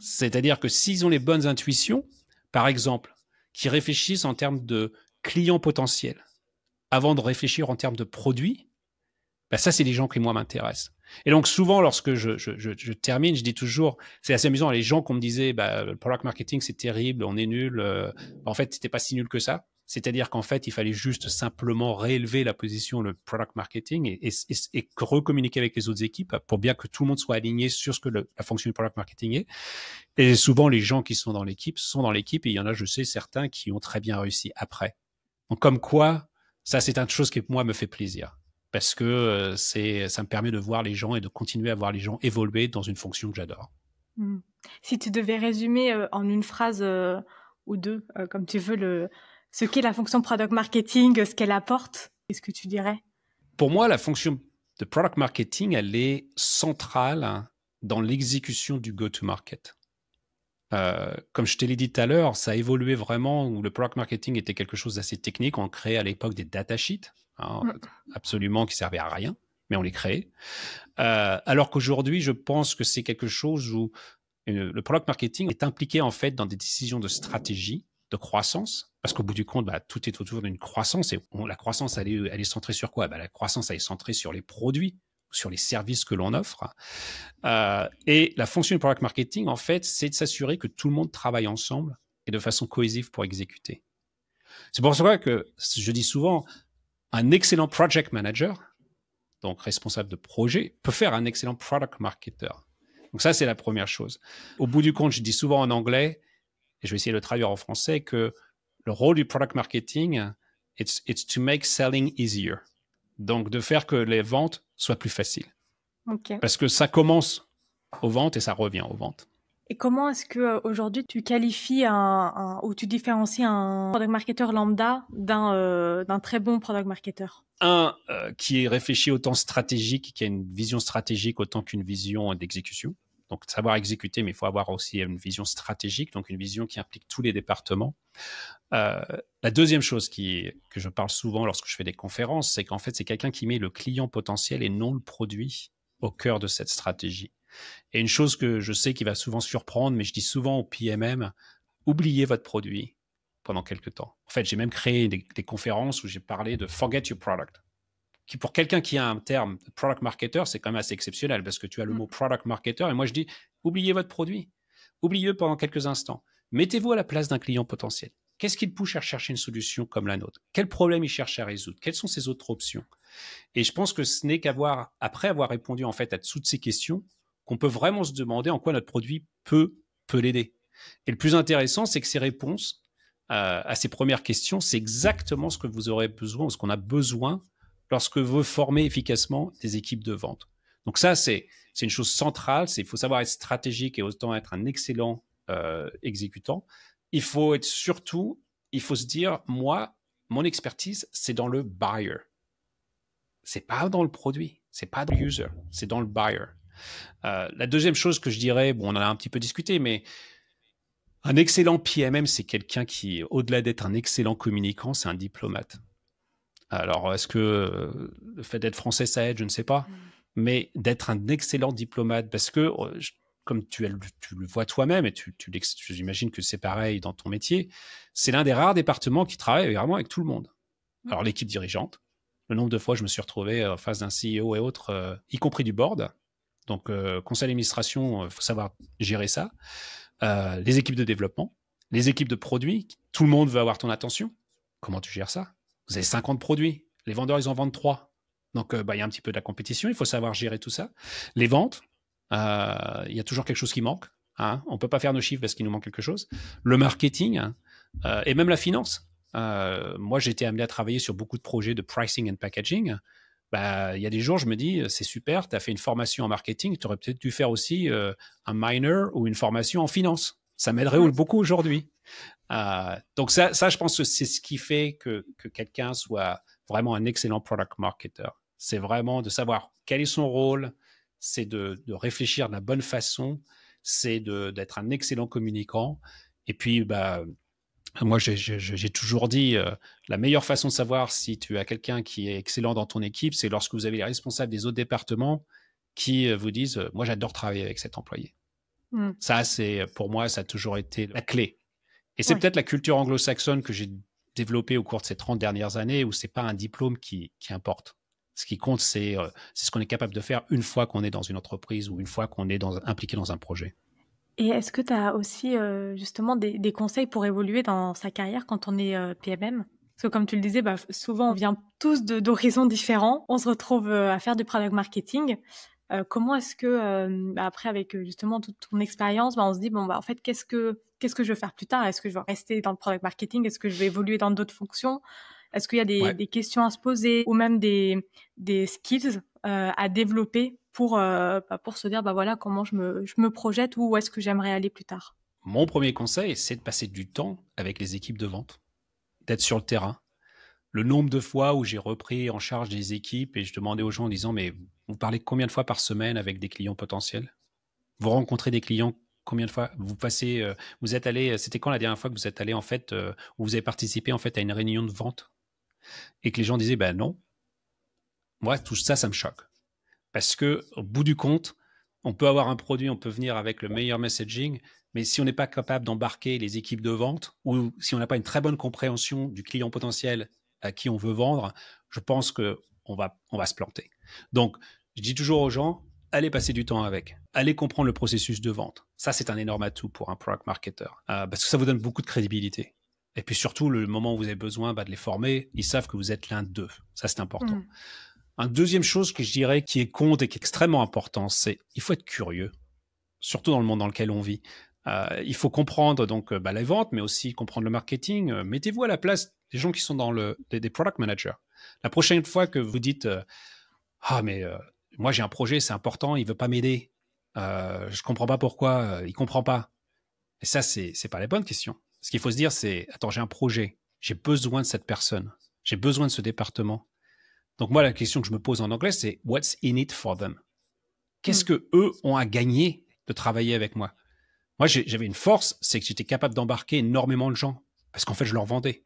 C'est-à-dire que s'ils ont les bonnes intuitions, par exemple, qui réfléchissent en termes de clients potentiels, avant de réfléchir en termes de produits, ça, c'est les gens qui, moi, m'intéressent. Et donc, souvent, lorsque je termine, je dis toujours, c'est assez amusant, les gens qu'on me disait, le product marketing, c'est terrible, on est nul. En fait, c'était pas si nul que ça. C'est-à-dire qu'en fait, il fallait juste simplement réélever la position, le product marketing, et recommuniquer avec les autres équipes pour bien que tout le monde soit aligné sur ce que la fonction du product marketing est. Et souvent, les gens qui sont dans l'équipe, et il y en a, je sais, certains qui ont très bien réussi après. Donc, comme quoi, ça, c'est une chose qui, moi, me fait plaisir. Parce que ça me permet de voir les gens et de continuer à voir les gens évoluer dans une fonction que j'adore. Si tu devais résumer en une phrase ou deux, comme tu veux, ce qu'est la fonction product marketing, ce qu'elle apporte, qu'est-ce que tu dirais? Pour moi, la fonction de product marketing, elle est centrale dans l'exécution du go-to-market. Comme je te l'ai dit tout à l'heure, ça a évolué vraiment où le product marketing était quelque chose d'assez technique. On créait à l'époque des datasheets, absolument qui servaient à rien, mais on les créait. Alors qu'aujourd'hui, je pense que c'est quelque chose où le product marketing est impliqué en fait dans des décisions de stratégie, de croissance, parce qu'au bout du compte, tout est autour d'une croissance. Et la croissance, elle est centrée sur quoi? La croissance, elle est centrée sur les produits, sur les services que l'on offre. Et la fonction du product marketing, en fait, c'est de s'assurer que tout le monde travaille ensemble et de façon cohésive pour exécuter. C'est pour ça que je dis souvent, un excellent project manager, donc responsable de projet, peut faire un excellent product marketer. Donc ça, c'est la première chose. Au bout du compte, je dis souvent en anglais, et je vais essayer de le traduire en français, que le rôle du product marketing, it's to make selling easier. Donc, de faire que les ventes soient plus faciles. Okay. Parce que ça commence aux ventes et ça revient aux ventes. Et comment est-ce que aujourd'hui tu qualifies ou tu différencies un product marketer lambda d'un très bon product marketer? Un qui est réfléchi autant stratégique, qui a une vision stratégique autant qu'une vision d'exécution. Donc, savoir exécuter, mais il faut avoir aussi une vision stratégique, donc une vision qui implique tous les départements. La deuxième chose que je parle souvent lorsque je fais des conférences, c'est qu'en fait, c'est quelqu'un qui met le client potentiel et non le produit au cœur de cette stratégie. Et une chose que je sais qui va souvent surprendre, mais je dis souvent au PMM, oubliez votre produit pendant quelques temps. En fait, j'ai même créé des conférences où j'ai parlé de forget your product, qui pour quelqu'un qui a un terme product marketer, c'est quand même assez exceptionnel parce que tu as le mot product marketer et moi je dis oubliez votre produit, oubliez-le pendant quelques instants. Mettez-vous à la place d'un client potentiel. Qu'est-ce qu'il pousse à chercher une solution comme la nôtre? Quel problème il cherche à résoudre? Quelles sont ses autres options? Et je pense que ce n'est après avoir répondu en fait à toutes ces questions, qu'on peut vraiment se demander en quoi notre produit peut l'aider. Et le plus intéressant, c'est que ces réponses à ces premières questions, c'est exactement ce que vous aurez besoin ou ce qu'on a besoin lorsque vous formez efficacement des équipes de vente. Donc ça, c'est une chose centrale. Il faut savoir être stratégique et autant être un excellent exécutant. Il faut se dire, moi, mon expertise, c'est dans le buyer. C'est pas dans le produit, c'est pas dans le user, c'est dans le buyer. La deuxième chose que je dirais, bon, on en a un petit peu discuté, mais un excellent PMM, c'est quelqu'un qui, au-delà d'être un excellent communicant, c'est un diplomate. Alors, est-ce que le fait d'être français, ça aide? Je ne sais pas. Mais d'être un excellent diplomate, parce que, comme tu le vois toi-même, et j'imagine que c'est pareil dans ton métier, c'est l'un des rares départements qui travaille vraiment avec tout le monde. Alors, l'équipe dirigeante, le nombre de fois je me suis retrouvé en face d'un CEO et autres, y compris du board. Donc, conseil d'administration, il faut savoir gérer ça. Les équipes de développement, les équipes de produits, tout le monde veut avoir ton attention. Comment tu gères ça? Vous avez 50 produits, les vendeurs, ils en vendent 3. Donc, il y a un petit peu de la compétition, il faut savoir gérer tout ça. Les ventes, il y a toujours quelque chose qui manque. Hein. On ne peut pas faire nos chiffres parce qu'il nous manque quelque chose. Le marketing et même la finance. Moi, j'ai été amené à travailler sur beaucoup de projets de pricing and packaging. Il y a des jours, je me dis, c'est super, tu as fait une formation en marketing, tu aurais peut-être dû faire aussi un minor ou une formation en finance. Ça m'aiderait beaucoup aujourd'hui. Donc ça, je pense que c'est ce qui fait que quelqu'un soit vraiment un excellent product marketer. C'est vraiment de savoir quel est son rôle, c'est de réfléchir de la bonne façon, c'est d'être un excellent communicant. Et puis, moi, j'ai toujours dit, la meilleure façon de savoir si tu as quelqu'un qui est excellent dans ton équipe, c'est lorsque vous avez les responsables des autres départements qui vous disent « Moi, j'adore travailler avec cet employé ». Ça, pour moi, ça a toujours été la clé. Et c'est peut-être la culture anglo-saxonne que j'ai développée au cours de ces 30 dernières années où c'est pas un diplôme qui importe. Ce qui compte, c'est ce qu'on est capable de faire une fois qu'on est dans une entreprise ou une fois qu'on est impliqué dans un projet. Et est-ce que tu as aussi justement des conseils pour évoluer dans sa carrière quand on est PMM? Parce que comme tu le disais, souvent on vient tous d'horizons différents. On se retrouve à faire du product marketing. Comment est-ce que, après, avec justement toute ton expérience, on se dit, en fait, qu'est-ce que je veux faire plus tard? Est-ce que je vais rester dans le product marketing? Est-ce que je vais évoluer dans d'autres fonctions? Est-ce qu'il y a des questions à se poser ou même des skills à développer pour se dire, voilà, comment je me projette ou où est-ce que j'aimerais aller plus tard? Mon premier conseil, c'est de passer du temps avec les équipes de vente, d'être sur le terrain. Le nombre de fois où j'ai repris en charge des équipes et je demandais aux gens en disant, mais vous parlez combien de fois par semaine avec des clients potentiels? Vous rencontrez des clients combien de fois? Vous êtes allé, c'était quand la dernière fois que vous êtes allé en fait, où vous avez participé en fait à une réunion de vente? Et que les gens disaient, non. Moi, tout ça, ça me choque. Parce que au bout du compte, on peut avoir un produit, on peut venir avec le meilleur messaging, mais si on n'est pas capable d'embarquer les équipes de vente ou si on n'a pas une très bonne compréhension du client potentiel à qui on veut vendre, je pense qu'on va se planter. Donc, je dis toujours aux gens, allez passer du temps avec, allez comprendre le processus de vente. Ça, c'est un énorme atout pour un product marketer parce que ça vous donne beaucoup de crédibilité. Et puis surtout, le moment où vous avez besoin de les former, ils savent que vous êtes l'un d'eux. Ça, c'est important. Une deuxième chose que je dirais qui compte et qui est extrêmement important, c'est il faut être curieux, surtout dans le monde dans lequel on vit. Il faut comprendre donc les ventes, mais aussi comprendre le marketing. Mettez-vous à la place des gens qui sont dans des product managers. La prochaine fois que vous dites moi j'ai un projet, c'est important, il veut pas m'aider, je comprends pas pourquoi, il comprend pas. Et ça c'est pas la bonne question. Ce qu'il faut se dire c'est attends, j'ai un projet, j'ai besoin de cette personne, j'ai besoin de ce département. Donc moi la question que je me pose en anglais c'est what's in it for them? Qu'est-ce que eux ont à gagner de travailler avec moi? Moi, j'avais une force, c'est que j'étais capable d'embarquer énormément de gens parce qu'en fait, je leur vendais.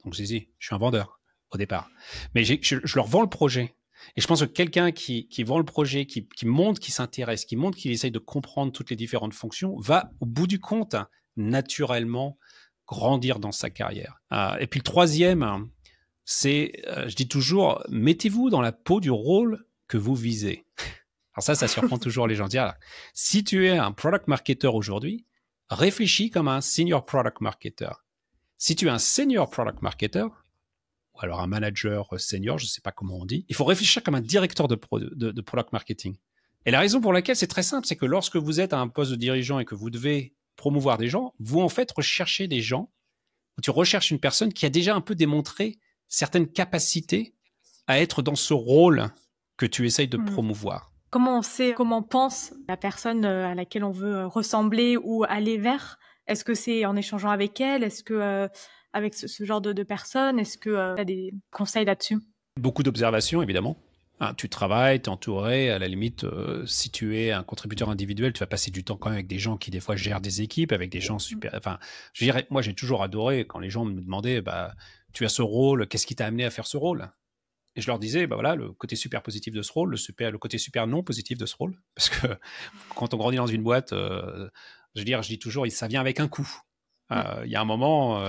Donc, je suis un vendeur au départ. Mais je leur vends le projet. Et je pense que quelqu'un qui vend le projet, qui montre qu'il s'intéresse, qui montre qu'il essaye de comprendre toutes les différentes fonctions, va, au bout du compte, naturellement grandir dans sa carrière. Et puis, le troisième, c'est, je dis toujours, mettez-vous dans la peau du rôle que vous visez. Alors ça surprend toujours les gens. Dire, si tu es un product marketer aujourd'hui, réfléchis comme un senior product marketer. Si tu es un senior product marketer, ou alors un manager senior, je ne sais pas comment on dit, il faut réfléchir comme un directeur de product marketing. Et la raison pour laquelle c'est très simple, c'est que lorsque vous êtes à un poste de dirigeant et que vous devez promouvoir des gens, vous en fait recherchez des gens, ou tu recherches une personne qui a déjà un peu démontré certaines capacités à être dans ce rôle que tu essayes de promouvoir. Comment on sait, comment pense la personne à laquelle on veut ressembler ou aller vers? Est-ce que c'est en échangeant avec elle? Est-ce que avec ce genre de personnes? Est-ce que tu as des conseils là-dessus? Beaucoup d'observations, évidemment. Hein, tu travailles, tu es entouré. À la limite, si tu es un contributeur individuel, tu vas passer du temps quand même avec des gens qui, des fois, gèrent des équipes, avec des gens super. Enfin, je dirais, moi, j'ai toujours adoré quand les gens me demandaient tu as ce rôle, qu'est-ce qui t'a amené à faire ce rôle? Et je leur disais, voilà, le côté super positif de ce rôle, le côté super non positif de ce rôle. Parce que quand on grandit dans une boîte, je dis toujours, ça vient avec un coût. Il y a un moment,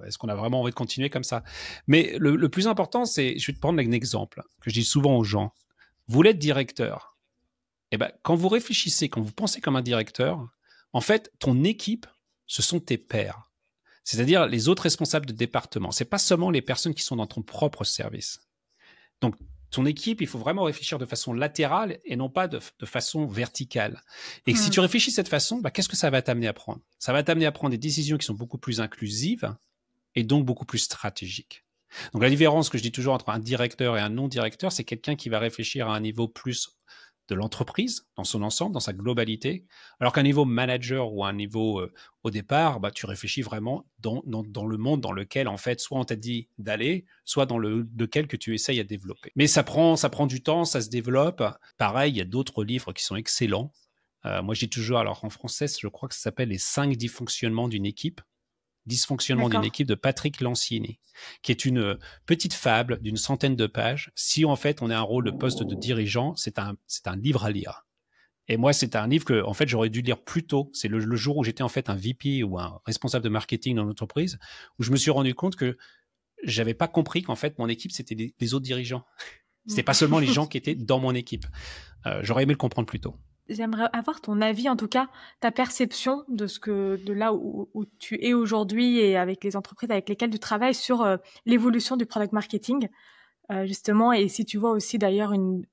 est-ce qu'on a vraiment envie de continuer comme ça? Mais le plus important, c'est, je vais te prendre un exemple que je dis souvent aux gens. Vous voulez être directeur. Eh ben, quand vous réfléchissez, quand vous pensez comme un directeur, en fait, ton équipe, ce sont tes pairs. C'est-à-dire les autres responsables de département. C'est pas seulement les personnes qui sont dans ton propre service. Donc, ton équipe, il faut vraiment réfléchir de façon latérale et non pas de façon verticale. Et si tu réfléchis de cette façon, qu'est-ce que ça va t'amener à prendre? Ça va t'amener à prendre des décisions qui sont beaucoup plus inclusives et donc beaucoup plus stratégiques. Donc, la différence que je dis toujours entre un directeur et un non-directeur, c'est quelqu'un qui va réfléchir à un niveau plus de l'entreprise dans son ensemble, dans sa globalité, alors qu'un niveau manager ou un niveau au départ, tu réfléchis vraiment dans le monde dans lequel, en fait, soit on t'a dit d'aller, soit dans lequel que tu essayes à développer. Mais ça prend du temps, ça se développe. Pareil, il y a d'autres livres qui sont excellents. Moi, je dis toujours, alors en français, je crois que ça s'appelle Les 5 dysfonctionnements d'une équipe. Dysfonctionnement d'une équipe de Patrick Lencioni, qui est une petite fable d'une 100aine de pages. Si en fait on a un rôle de poste de dirigeant, c'est un livre à lire. Et moi, c'est un livre que en fait j'aurais dû lire plus tôt. C'est le jour où j'étais en fait un VP ou un responsable de marketing dans l'entreprise, où je me suis rendu compte que j'avais pas compris qu'en fait mon équipe c'était les autres dirigeants. C'était pas seulement les gens qui étaient dans mon équipe. J'aurais aimé le comprendre plus tôt. J'aimerais avoir ton avis, en tout cas, ta perception de là où tu es aujourd'hui et avec les entreprises avec lesquelles tu travailles sur l'évolution du product marketing, justement, et si tu vois aussi d'ailleurs une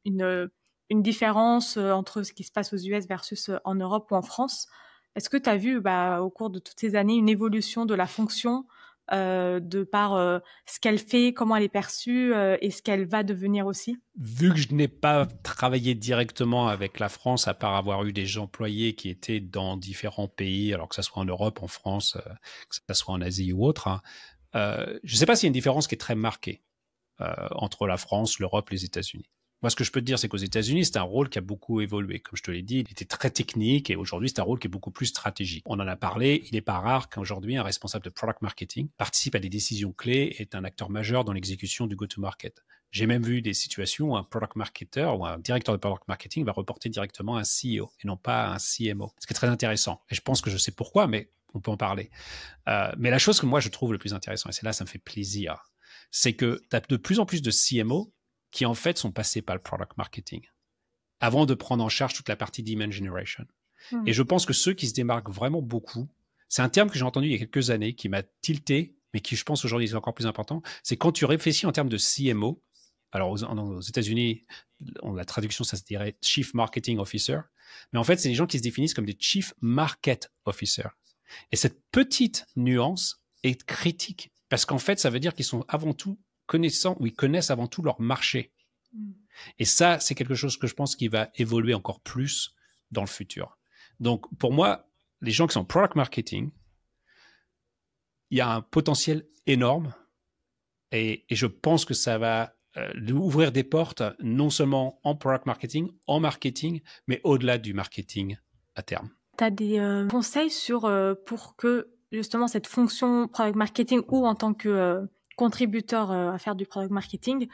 différence entre ce qui se passe aux US versus en Europe ou en France. Est-ce que tu as vu au cours de toutes ces années une évolution de la fonction de par ce qu'elle fait, comment elle est perçue et ce qu'elle va devenir aussi? Vu que je n'ai pas travaillé directement avec la France, à part avoir eu des employés qui étaient dans différents pays, alors que ça soit en Europe, en France, que ça soit en Asie ou autre, je ne sais pas s'il y a une différence qui est très marquée entre la France, l'Europe, les États-Unis. Moi, ce que je peux te dire, c'est qu'aux États-Unis, c'est un rôle qui a beaucoup évolué. Comme je te l'ai dit, il était très technique et aujourd'hui, c'est un rôle qui est beaucoup plus stratégique. On en a parlé, il n'est pas rare qu'aujourd'hui, un responsable de product marketing participe à des décisions clés et est un acteur majeur dans l'exécution du go-to-market. J'ai même vu des situations où un product marketer ou un directeur de product marketing va reporter directement à un CEO et non pas à un CMO. Ce qui est très intéressant. Et je pense que je sais pourquoi, mais on peut en parler. Mais la chose que moi, je trouve le plus intéressant, et c'est là, ça me fait plaisir, c'est que tu as de plus en plus de CMO qui en fait sont passés par le product marketing avant de prendre en charge toute la partie demand generation. Et je pense que ceux qui se démarquent vraiment beaucoup, c'est un terme que j'ai entendu il y a quelques années qui m'a tilté, mais qui je pense aujourd'hui est encore plus important, c'est quand tu réfléchis en termes de CMO. Alors aux États-Unis, la traduction ça se dirait Chief Marketing Officer, mais en fait c'est les gens qui se définissent comme des Chief Market Officer. Et cette petite nuance est critique parce qu'en fait ça veut dire qu'ils sont avant tout connaissants ou ils connaissent avant tout leur marché. Et ça, c'est quelque chose que je pense qui va évoluer encore plus dans le futur. Donc, pour moi, les gens qui sont product marketing, il y a un potentiel énorme et je pense que ça va ouvrir des portes non seulement en product marketing, en marketing, mais au-delà du marketing à terme. Tu as des conseils pour que justement cette fonction product marketing ou en tant que contributeur à faire du product marketing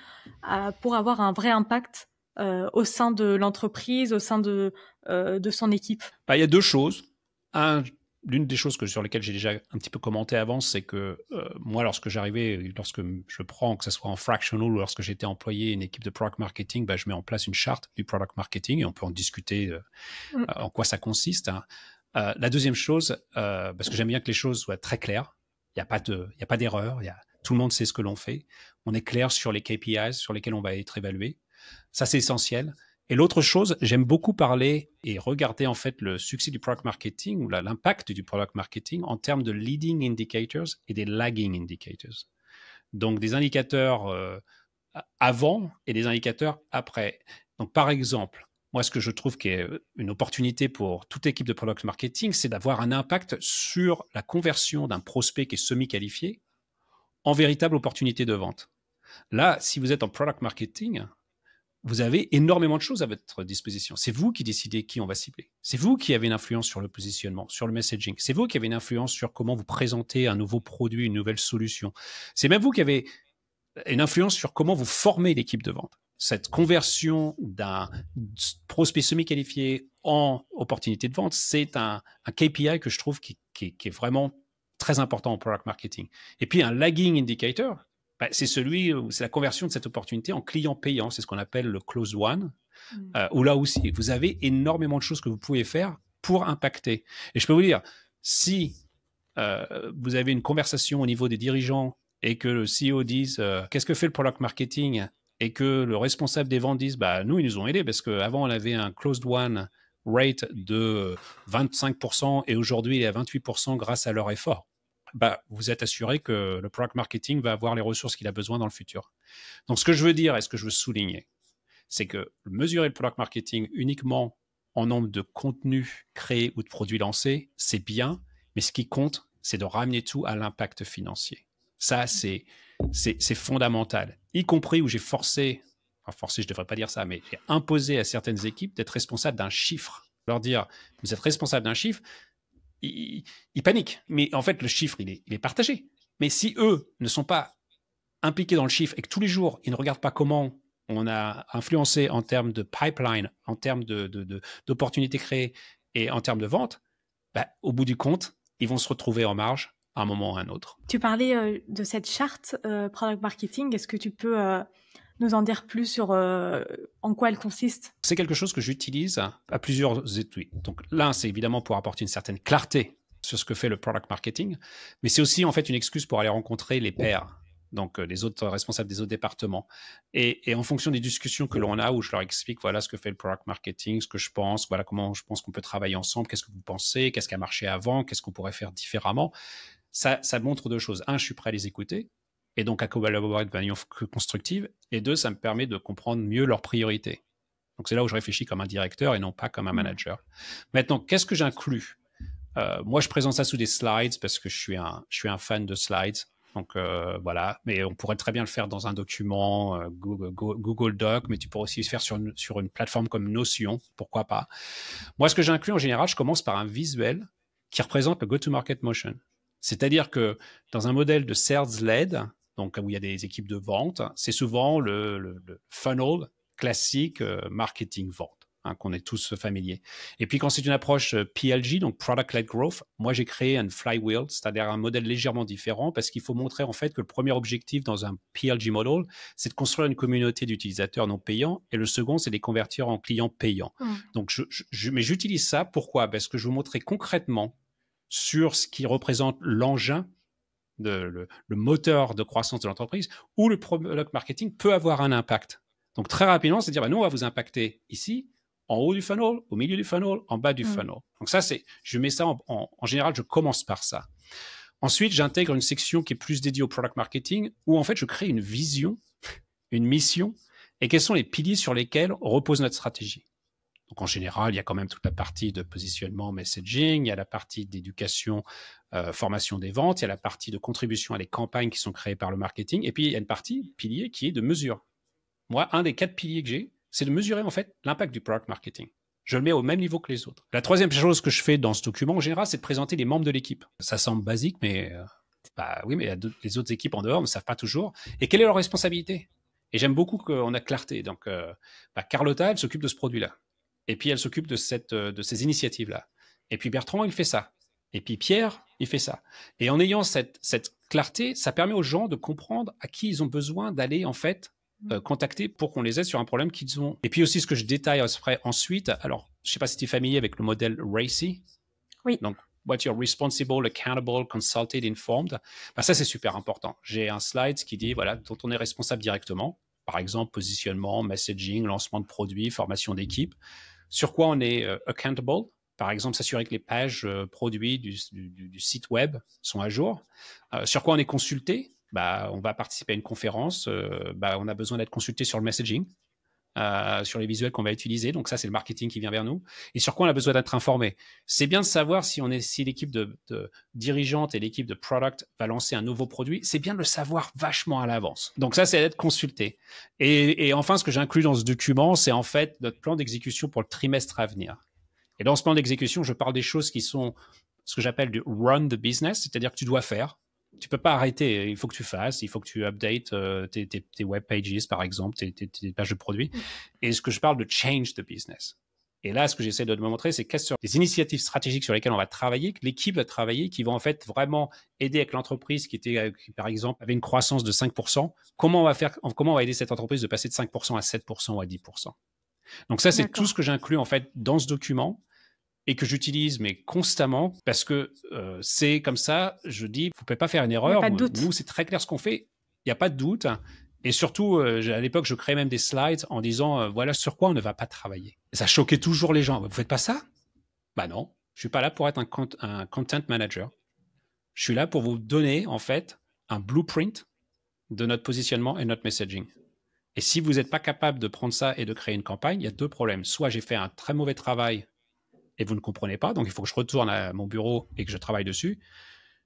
pour avoir un vrai impact au sein de l'entreprise, au sein de son équipe? Il y a deux choses. L'une des choses sur lesquelles j'ai déjà un petit peu commenté avant, c'est que moi, lorsque je prends, que ce soit en fractional ou lorsque j'étais employé une équipe de product marketing, je mets en place une charte du product marketing et on peut en discuter en quoi ça consiste. La deuxième chose, parce que j'aime bien que les choses soient très claires, il n'y a pas d'erreur, tout le monde sait ce que l'on fait, on est clair sur les KPIs sur lesquels on va être évalué. Ça, c'est essentiel. Et l'autre chose, j'aime beaucoup parler et regarder en fait le succès du product marketing ou l'impact du product marketing en termes de leading indicators et des lagging indicators. Donc des indicateurs avant et des indicateurs après. Donc par exemple, Moi, ce que je trouve qui est une opportunité pour toute équipe de product marketing, c'est d'avoir un impact sur la conversion d'un prospect qui est semi-qualifié en véritable opportunité de vente. Là, si vous êtes en product marketing, vous avez énormément de choses à votre disposition. C'est vous qui décidez qui on va cibler. C'est vous qui avez une influence sur le positionnement, sur le messaging. C'est vous qui avez une influence sur comment vous présentez un nouveau produit, une nouvelle solution. C'est même vous qui avez une influence sur comment vous formez l'équipe de vente. Cette conversion d'un prospect semi-qualifié en opportunité de vente, c'est un KPI que je trouve qui est vraiment très important en product marketing. Et puis un lagging indicator, c'est la conversion de cette opportunité en client payant. C'est ce qu'on appelle le close one, où là aussi, vous avez énormément de choses que vous pouvez faire pour impacter. Et je peux vous dire, si vous avez une conversation au niveau des dirigeants et que le CEO dise qu'est-ce que fait le product marketing et que le responsable des ventes dise nous, ils nous ont aidés parce qu'avant, on avait un closed one rate de 25% et aujourd'hui, il est à 28% grâce à leur effort. Vous êtes assuré que le product marketing va avoir les ressources qu'il a besoin dans le futur. Donc, ce que je veux dire et ce que je veux souligner, c'est que mesurer le product marketing uniquement en nombre de contenus créés ou de produits lancés, c'est bien, mais ce qui compte, c'est de ramener tout à l'impact financier. Ça, c'est fondamental, y compris où j'ai forcé, je ne devrais pas dire ça, mais j'ai imposé à certaines équipes d'être responsables d'un chiffre. Leur dire, vous êtes responsable d'un chiffre, ils paniquent. Mais en fait, le chiffre, il est partagé. Mais si eux ne sont pas impliqués dans le chiffre et que tous les jours, ils ne regardent pas comment on a influencé en termes de pipeline, en termes d'opportunités créées et en termes de vente, au bout du compte, ils vont se retrouver en marge à un moment ou à un autre. Tu parlais de cette charte product marketing. Est-ce que tu peux nous en dire plus sur en quoi elle consiste? C'est quelque chose que j'utilise à plusieurs études. Donc là, c'est évidemment pour apporter une certaine clarté sur ce que fait le product marketing, mais c'est aussi en fait une excuse pour aller rencontrer les pairs, donc les autres responsables des autres départements. Et en fonction des discussions que l'on a, où je leur explique voilà ce que fait le product marketing, ce que je pense, voilà comment je pense qu'on peut travailler ensemble, qu'est-ce que vous pensez, qu'est-ce qui a marché avant, qu'est-ce qu'on pourrait faire différemment. Ça montre deux choses. Un, je suis prêt à les écouter, et donc à collaborer de manière constructive. Et deux, ça me permet de comprendre mieux leurs priorités. Donc c'est là où je réfléchis comme un directeur et non pas comme un manager. Maintenant, qu'est-ce que j'inclus? Moi, je présente ça sous des slides parce que je suis un fan de slides. Donc voilà, mais on pourrait très bien le faire dans un document Google Doc, mais tu pourrais aussi le faire sur une plateforme comme Notion, pourquoi pas. Moi, ce que j'inclus en général, je commence par un visuel qui représente le go-to-market motion. C'est-à-dire que dans un modèle de sales-led, donc où il y a des équipes de vente, c'est souvent le funnel classique marketing-vente, qu'on est tous familiers. Et puis quand c'est une approche PLG, donc Product-Led Growth, moi j'ai créé un flywheel, c'est-à-dire un modèle légèrement différent parce qu'il faut montrer en fait que le premier objectif dans un PLG model, c'est de construire une communauté d'utilisateurs non payants et le second, c'est de les convertir en clients payants. Donc mais j'utilise ça, pourquoi? Parce que je vous montrer concrètement sur ce qui représente l'engin, le moteur de croissance de l'entreprise, où le product marketing peut avoir un impact. Donc très rapidement, c'est dire, nous, on va vous impacter ici, en haut du funnel, au milieu du funnel, en bas du funnel. Donc ça, je mets ça en général, je commence par ça. Ensuite, j'intègre une section qui est plus dédiée au product marketing, où en fait, je crée une vision, une mission, et quels sont les piliers sur lesquels repose notre stratégie. Donc, en général, il y a quand même toute la partie de positionnement, messaging, il y a la partie d'éducation, formation des ventes, il y a la partie de contribution à les campagnes qui sont créées par le marketing, et puis il y a une partie pilier qui est de mesure. Moi, un des 4 piliers que j'ai, c'est de mesurer en fait l'impact du product marketing. Je le mets au même niveau que les autres. La troisième chose que je fais dans ce document, en général, c'est de présenter les membres de l'équipe. Ça semble basique, mais oui, mais les autres équipes en dehors ne savent pas toujours. Et quelle est leur responsabilité? Et j'aime beaucoup qu'on a clarté. Donc, Carlotta, elle s'occupe de ce produit-là. Et puis, elle s'occupe de ces initiatives-là. Et puis, Bertrand, il fait ça. Et puis, Pierre, il fait ça. Et en ayant cette clarté, ça permet aux gens de comprendre à qui ils ont besoin d'aller, en fait, contacter pour qu'on les aide sur un problème qu'ils ont. Et puis aussi, ce que je détaille ensuite, alors, je ne sais pas si tu es familier avec le modèle RACI. Oui. Donc, what you're responsible, accountable, consulted, informed. Ça, c'est super important. J'ai un slide qui dit, voilà, dont on est responsable directement. Par exemple, positionnement, messaging, lancement de produits, formation d'équipe. Sur quoi on est accountable. Par exemple, s'assurer que les pages produits du site web sont à jour. Sur quoi on est consulté. On va participer à une conférence, on a besoin d'être consulté sur le messaging. sur les visuels qu'on va utiliser. Donc ça, c'est le marketing qui vient vers nous. Et sur quoi on a besoin d'être informé. C'est bien de savoir si l'équipe de dirigeante et l'équipe de product va lancer un nouveau produit. C'est bien de le savoir vachement à l'avance. Donc ça, c'est d'être consulté. Et enfin, ce que j'inclus dans ce document, c'est en fait notre plan d'exécution pour le trimestre à venir. Et dans ce plan d'exécution, je parle des choses qui sont ce que j'appelle du run the business, c'est-à-dire que tu dois faire. Tu peux pas arrêter, il faut que tu fasses, il faut que tu updates tes web pages, par exemple, tes pages de produits. Et ce que je parle de change the business. Et là, ce que j'essaie de me montrer, c'est quelles sont les initiatives stratégiques sur lesquelles on va travailler, que l'équipe va travailler, qui vont en fait vraiment aider avec l'entreprise qui, par exemple, avait une croissance de 5%. Comment on va aider cette entreprise de passer de 5% à 7% ou à 10%. Donc ça, c'est tout ce que j'inclus en fait dans ce document. Et que j'utilise mais constamment parce que c'est comme ça, je dis, vous ne pouvez pas faire une erreur. Nous, c'est très clair ce qu'on fait. Il n'y a pas de doute. Et surtout, à l'époque, je créais même des slides en disant, voilà sur quoi on ne va pas travailler. Et ça choquait toujours les gens. Vous ne faites pas ça? Bah non, je ne suis pas là pour être un content manager. Je suis là pour vous donner, en fait, un blueprint de notre positionnement et notre messaging. Et si vous n'êtes pas capable de prendre ça et de créer une campagne, il y a deux problèmes. Soit j'ai fait un très mauvais travail et vous ne comprenez pas, donc il faut que je retourne à mon bureau et que je travaille dessus.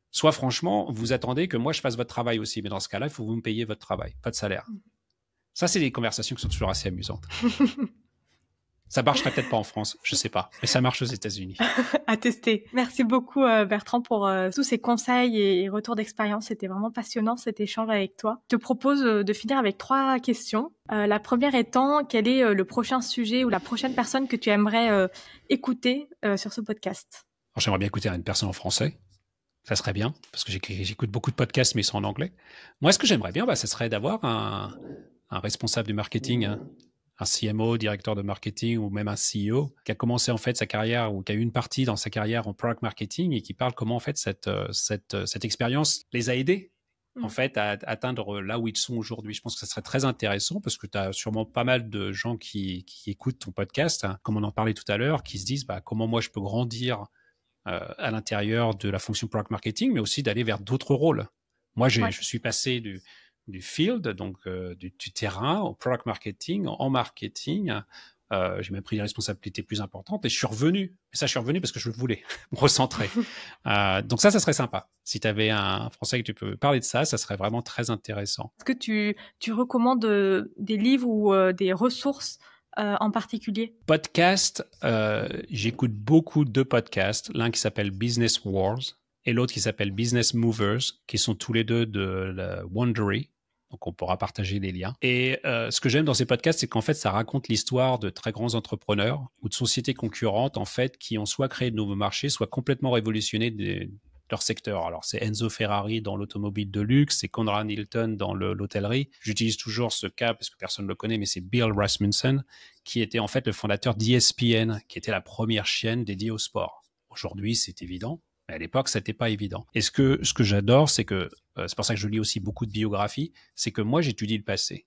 Soit franchement, vous attendez que moi je fasse votre travail aussi, mais dans ce cas-là, il faut que vous me payiez votre travail, pas de salaire. Ça, c'est des conversations qui sont toujours assez amusantes. Ça marcherait peut-être pas en France, je sais pas, mais ça marche aux États-Unis. À tester. Merci beaucoup Bertrand pour tous ces conseils et retours d'expérience. C'était vraiment passionnant cet échange avec toi. Je te propose de finir avec 3 questions. La première étant, quel est le prochain sujet ou la prochaine personne que tu aimerais écouter sur ce podcast? Alors, j'aimerais bien écouter une personne en français. Ça serait bien, parce que j'écoute beaucoup de podcasts, mais ils sont en anglais. Moi, ce que j'aimerais bien, ce serait d'avoir un responsable du marketing, un CMO, directeur de marketing ou même un CEO qui a commencé en fait sa carrière ou qui a eu une partie dans sa carrière en product marketing et qui parle comment en fait cette expérience les a aidés en fait à atteindre là où ils sont aujourd'hui. Je pense que ça serait très intéressant parce que tu as sûrement pas mal de gens qui écoutent ton podcast, comme on en parlait tout à l'heure, qui se disent comment moi je peux grandir à l'intérieur de la fonction product marketing, mais aussi d'aller vers d'autres rôles. Moi, je suis passé du field, donc du terrain, au product marketing, en marketing. J'ai même pris des responsabilités plus importantes et je suis revenu. Et ça, je suis revenu parce que je voulais me recentrer. Donc ça serait sympa. Si tu avais un Français que tu peux parler de ça serait vraiment très intéressant. Est-ce que tu recommandes des livres ou des ressources en particulier? Podcast, j'écoute beaucoup de podcasts. L'un qui s'appelle Business Wars et l'autre qui s'appelle Business Movers, qui sont tous les deux de la Wondery. Donc, on pourra partager des liens. Et ce que j'aime dans ces podcasts, c'est qu'en fait, ça raconte l'histoire de très grands entrepreneurs ou de sociétés concurrentes, en fait, qui ont soit créé de nouveaux marchés, soit complètement révolutionné leur secteur. Alors, c'est Enzo Ferrari dans l'automobile de luxe, c'est Conrad Hilton dans l'hôtellerie. J'utilise toujours ce cas parce que personne ne le connaît, mais c'est Bill Rasmussen, qui était en fait le fondateur d'ESPN, qui était la première chaîne dédiée au sport. Aujourd'hui, c'est évident. Mais à l'époque, ça n'était pas évident. Et ce que j'adore, c'est que, c'est pour ça que je lis aussi beaucoup de biographies, c'est que moi, j'étudie le passé.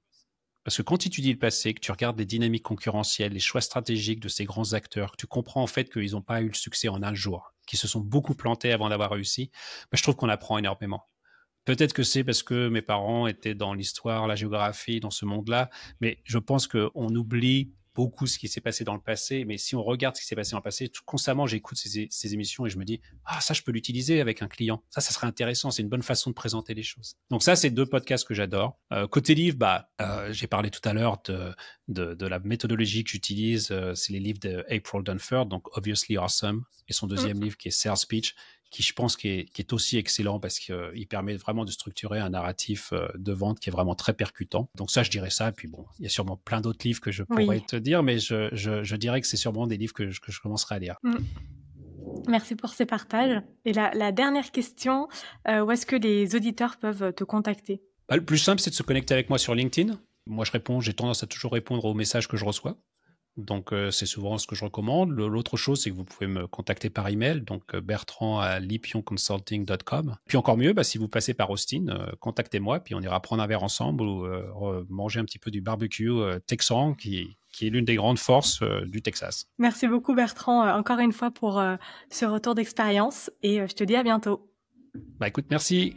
Parce que quand tu étudies le passé, que tu regardes les dynamiques concurrentielles, les choix stratégiques de ces grands acteurs, que tu comprends en fait qu'ils n'ont pas eu le succès en un jour, qu'ils se sont beaucoup plantés avant d'avoir réussi, je trouve qu'on apprend énormément. Peut-être que c'est parce que mes parents étaient dans l'histoire, la géographie, dans ce monde-là, mais je pense qu'on oublie beaucoup ce qui s'est passé dans le passé, mais si on regarde ce qui s'est passé dans le passé, constamment j'écoute ces émissions et je me dis ça je peux l'utiliser avec un client, ça serait intéressant, c'est une bonne façon de présenter les choses. Donc ça, c'est 2 podcasts que j'adore. Côté livre, j'ai parlé tout à l'heure de la méthodologie que j'utilise, c'est les livres de April Dunford, donc Obviously Awesome, et son deuxième livre qui est Sales Pitch, qui je pense qui est aussi excellent parce qu'il permet vraiment de structurer un narratif de vente qui est vraiment très percutant. Donc ça, je dirais ça. Et puis bon, il y a sûrement plein d'autres livres que je pourrais te dire, mais je dirais que c'est sûrement des livres que je commencerai à lire. Merci pour ces partages. Et la dernière question, où est-ce que les auditeurs peuvent te contacter? Le plus simple, c'est de se connecter avec moi sur LinkedIn. Moi, j'ai tendance à toujours répondre aux messages que je reçois. Donc, c'est souvent ce que je recommande. L'autre chose, c'est que vous pouvez me contacter par email, donc bertrand@lipionconsulting.com. Puis encore mieux, si vous passez par Austin, contactez-moi, puis on ira prendre un verre ensemble ou manger un petit peu du barbecue texan, qui est l'une des grandes forces du Texas. Merci beaucoup Bertrand, encore une fois pour ce retour d'expérience, et je te dis à bientôt. Écoute, merci.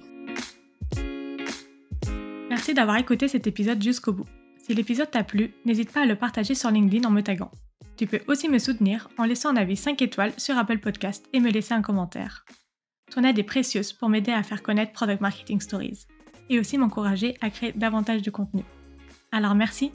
Merci d'avoir écouté cet épisode jusqu'au bout. Si l'épisode t'a plu, n'hésite pas à le partager sur LinkedIn en me taguant. Tu peux aussi me soutenir en laissant un avis 5 étoiles sur Apple Podcast et me laisser un commentaire. Ton aide est précieuse pour m'aider à faire connaître Product Marketing Stories et aussi m'encourager à créer davantage de contenu. Alors merci!